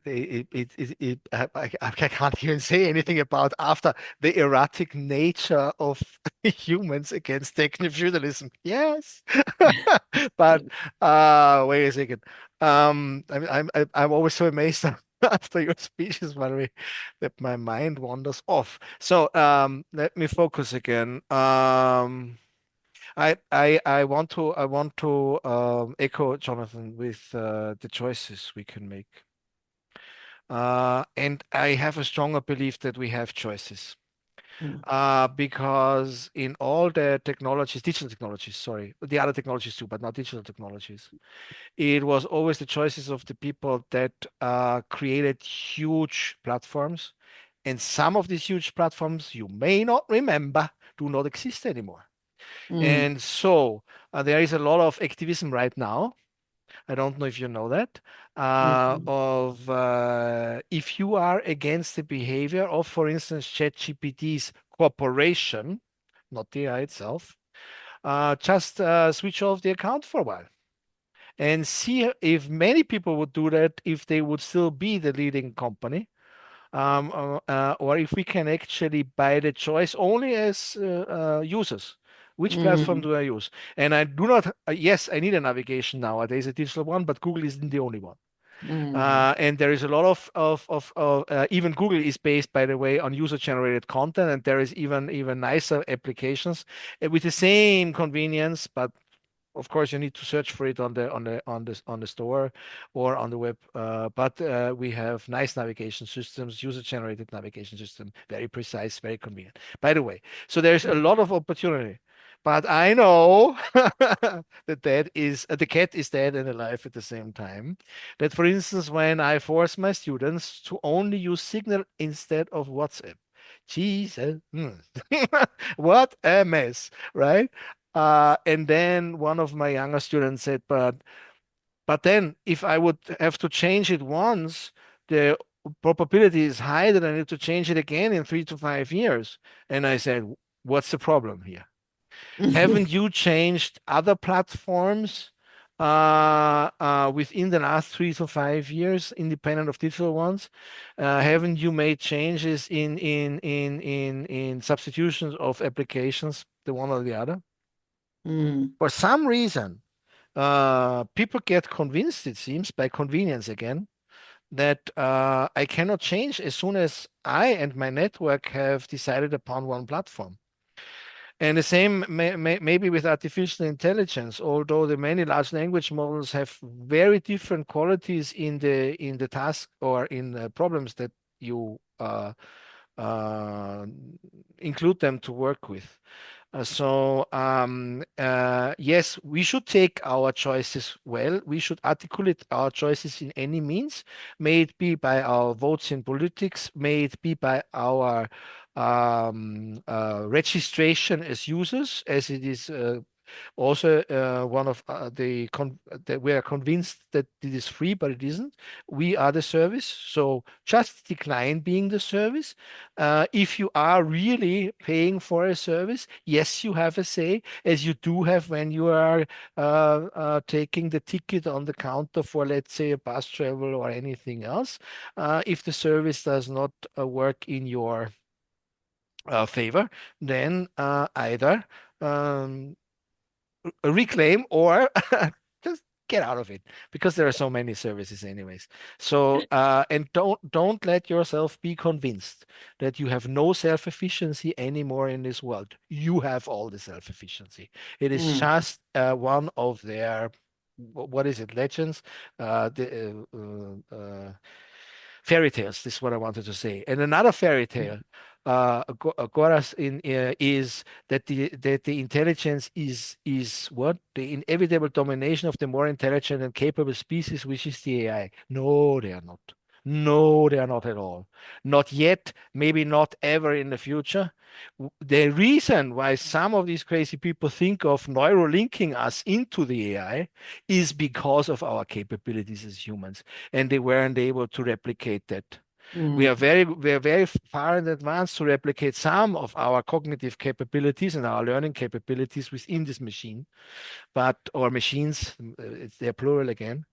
can't even say anything about after the erratic nature of humans against techno-feudalism. Yes, but wait a second. I'm always so amazed after your speeches, Valerie, that my mind wanders off. So let me focus again. I want to echo Jonathan with the choices we can make. And I have a stronger belief that we have choices. Because in all the technologies, digital technologies, sorry, the other technologies too, but not digital technologies, it was always the choices of the people that created huge platforms. And some of these huge platforms, you may not remember, do not exist anymore. And so there is a lot of activism right now. I don't know if you know that, if you are against the behavior of, for instance, ChatGPT's corporation, not the AI itself, just switch off the account for a while and see if many people would do that if they would still be the leading company. Or if we can actually buy the choice only as users. Which platform do I use? And I do not, yes, I need a navigation nowadays, a digital one, but Google isn't the only one. And there is a lot of even Google is based, by the way, on user-generated content, and there is even nicer applications with the same convenience, but of course, you need to search for it on the store or on the web. But we have nice navigation systems, user-generated navigation system, very precise, very convenient. By the way, so there's a lot of opportunity. But I know that the cat is dead and alive at the same time. That, for instance, when I force my students to only use Signal instead of WhatsApp, Jesus, what a mess, right? And then one of my younger students said, but then if I would have to change it once, the probability is high that I need to change it again in 3 to 5 years. And I said, what's the problem here? Haven't you changed other platforms within the last 3 to 5 years, independent of digital ones? Haven't you made changes in substitutions of applications, the one or the other? For some reason, people get convinced, it seems, by convenience again, that I cannot change as soon as I and my network have decided upon one platform. And the same maybe with artificial intelligence, although the many large language models have very different qualities in the task or in the problems that you include them to work with. Yes, we should take our choices well. We should articulate our choices in any means, may it be by our votes in politics, may it be by our registration as users, as it is also one of that we are convinced that it is free, but it isn't. We are the service, so just decline being the service. If you are really paying for a service, yes, you have a say, as you do have when you are taking the ticket on the counter for, let's say, a bus travel or anything else. If the service does not work in your favor, then either reclaim or just get out of it, because there are so many services anyways. So and don't let yourself be convinced that you have no self-efficiency anymore in this world. You have all the self-efficiency. It is just one of their, what is it, legends, fairy tales. This is what I wanted to say. And another fairy tale, Goras is that the intelligence is what the inevitable domination of the more intelligent and capable species, which is the AI. No, they are not. No, they are not at all. Not yet, maybe not ever in the future. The reason why some of these crazy people think of neurolinking us into the AI is because of our capabilities as humans, and they weren't able to replicate that. We are very far in advance to replicate some of our cognitive capabilities and our learning capabilities within this machine, or machines, they're plural again.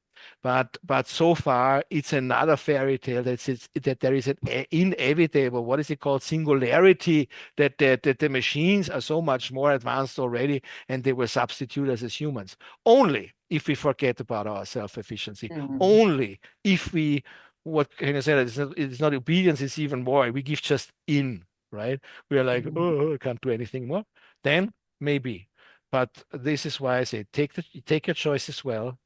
But so far, it's another fairy tale that there is an inevitable, what is it called, singularity, that the machines are so much more advanced already, and they will substitute us as humans. Only if we forget about our self-efficiency. Only if we, what can I say, it's not obedience, it's even more. We give just in, right? We are like, oh, I can't do anything more. Then maybe. But this is why I say take your choices well,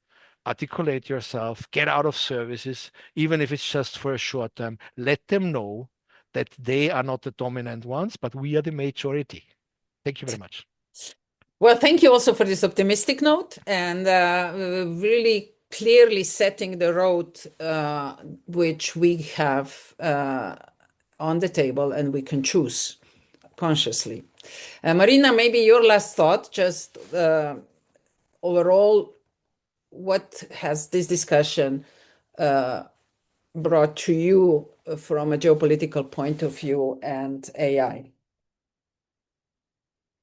articulate yourself, get out of services, even if it's just for a short time. Let them know that they are not the dominant ones, but we are the majority. Thank you very much. Well, thank you also for this optimistic note and really clearly setting the road which we have on the table and we can choose consciously. Marina, maybe your last thought, just overall, what has this discussion brought to you from a geopolitical point of view and AI?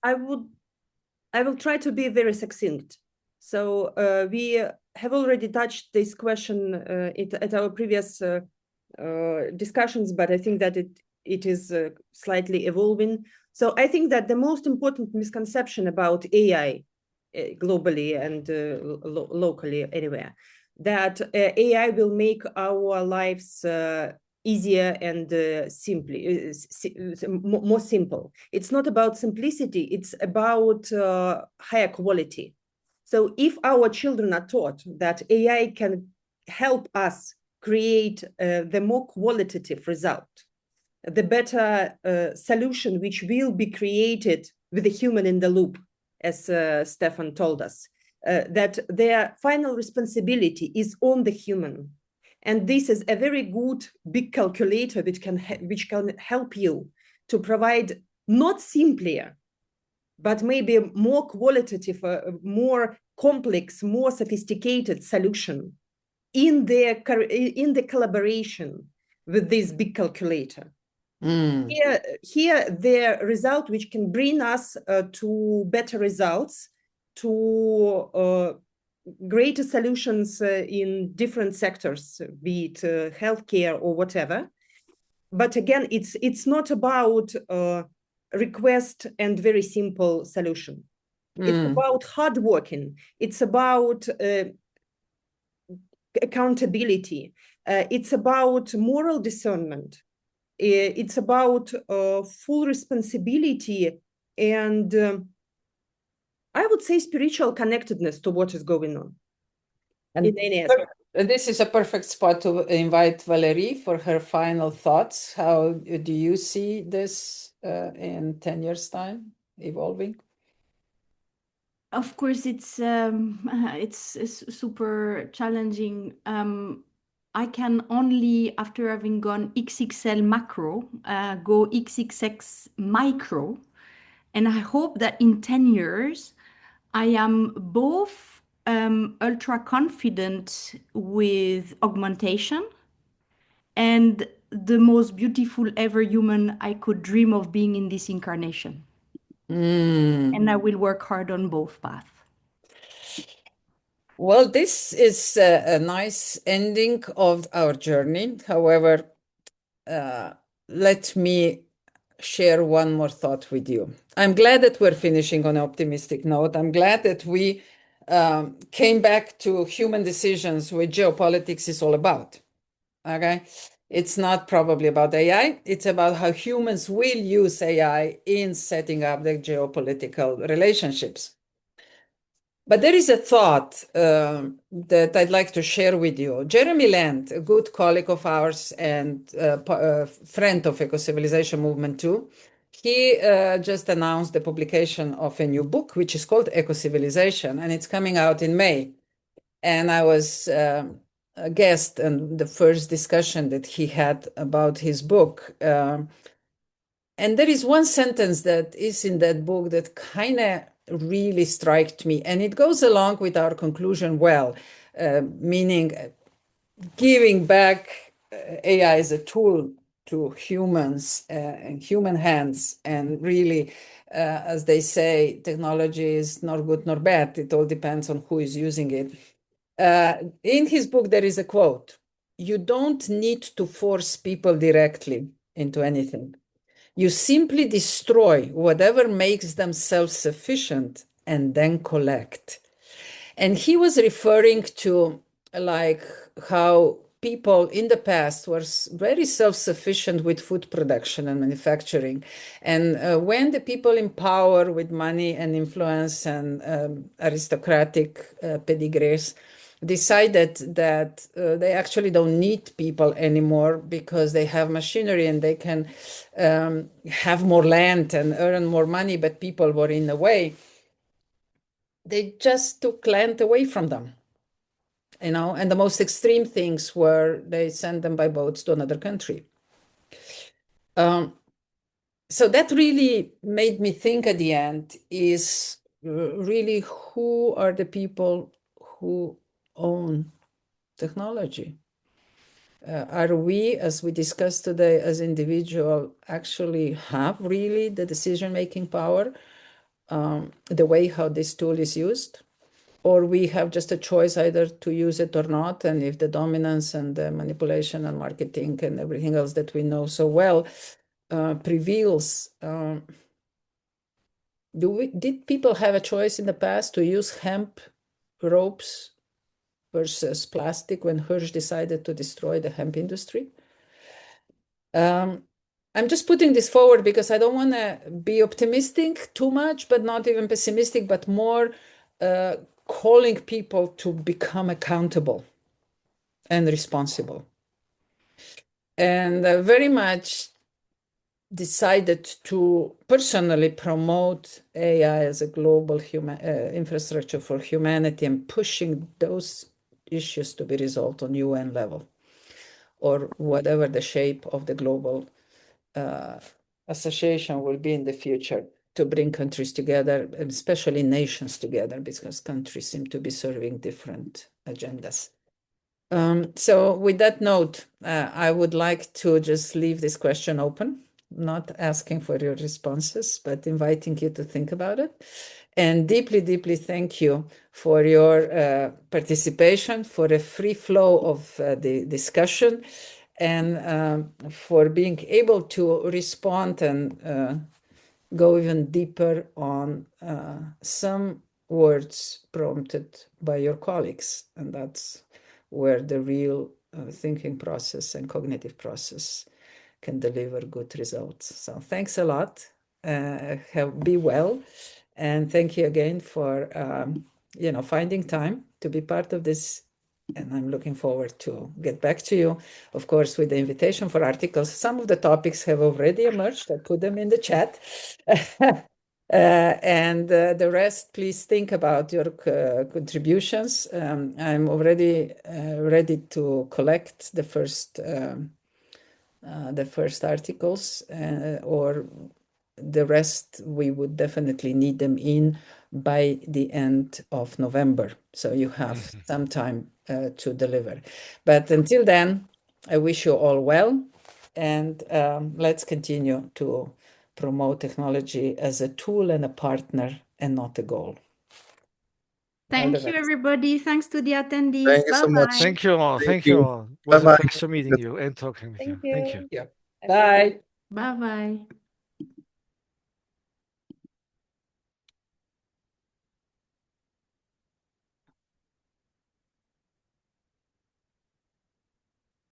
I will try to be very succinct. So we have already touched this question at our previous discussions, but I think that it is slightly evolving. So I think that the most important misconception about AI globally and locally anywhere, that AI will make our lives easier and more simple. It's not about simplicity, it's about higher quality. So if our children are taught that AI can help us create the more qualitative result, the better solution which will be created with the human in the loop, as Stefan told us, that their final responsibility is on the human. And this is a very good big calculator which can help you to provide not simpler, but maybe more qualitative, more complex, more sophisticated solution in the collaboration with this big calculator. Here, the result which can bring us to better results, to greater solutions in different sectors, be it healthcare or whatever. But again, it's not about request and very simple solution. It's about hard working. It's about accountability. It's about moral discernment. It's about full responsibility and I would say spiritual connectedness to what is going on. And in any aspect. This is a perfect spot to invite Valerie for her final thoughts. How do you see this in 10 years' time evolving? Of course, it's super challenging. I can only, after having gone XXL macro, go XXX micro. And I hope that in 10 years, I am both ultra confident with augmentation and the most beautiful ever human I could dream of being in this incarnation. And I will work hard on both paths. Well, this is a nice ending of our journey. However, let me share one more thought with you. I'm glad that we're finishing on an optimistic note. I'm glad that we came back to human decisions, which geopolitics is all about. Okay, it's not probably about AI. It's about how humans will use AI in setting up the geopolitical relationships. But there is a thought that I'd like to share with you. Jeremy Land, a good colleague of ours and friend of Eco-Civilization Movement too, he just announced the publication of a new book, which is called Eco-Civilization, and it's coming out in May. And I was a guest in the first discussion that he had about his book. And there is one sentence that is in that book that kind of really struck me, and it goes along with our conclusion well, meaning giving back AI as a tool to humans and human hands. And really, as they say, technology is nor good nor bad. It all depends on who is using it. In his book, there is a quote: "You don't need to force people directly into anything. You simply destroy whatever makes them self-sufficient and then collect." And he was referring to like how people in the past were very self-sufficient with food production and manufacturing. And when the people in power with money and influence and aristocratic pedigrees decided that they actually don't need people anymore because they have machinery and they can have more land and earn more money, but people were in the way, they just took land away from them. And the most extreme things were they sent them by boats to another country. So that really made me think at the end is really who are the people who own technology? Are we, as we discussed today, as individual, actually have really the decision-making power, the way how this tool is used? Or we have just a choice either to use it or not. And if the dominance and the manipulation and marketing and everything else that we know so well prevails, did people have a choice in the past to use hemp ropes versus plastic when Hirsch decided to destroy the hemp industry? I'm just putting this forward because I don't want to be optimistic too much, but not even pessimistic, but more calling people to become accountable and responsible. And very much decided to personally promote AI as a global infrastructure for humanity and pushing those issues to be resolved on UN level or whatever the shape of the global association will be in the future, to bring countries together, and especially nations together, because countries seem to be serving different agendas. So with that note, I would like to just leave this question open, not asking for your responses, but inviting you to think about it. And deeply, deeply thank you for your participation, for a free flow of the discussion, and for being able to respond and go even deeper on some words prompted by your colleagues. And that's where the real thinking process and cognitive process can deliver good results. So thanks a lot. Be well. And thank you again for finding time to be part of this. And I'm looking forward to get back to you, of course, with the invitation for articles. Some of the topics have already emerged. I put them in the chat. And the rest, please think about your contributions. I'm already ready to collect the first articles, or the rest, we would definitely need them in by the end of November. So you have some time to deliver. But until then, I wish you all well, and let's continue to promote technology as a tool and a partner and not a goal. Thank you, everybody. Thanks to the attendees. Thank you so much. Thank you all. Thank Thank you you. all. It was a Bye-bye. pleasure meeting you and talking with you. Thank you. Yeah. Bye. Bye-bye.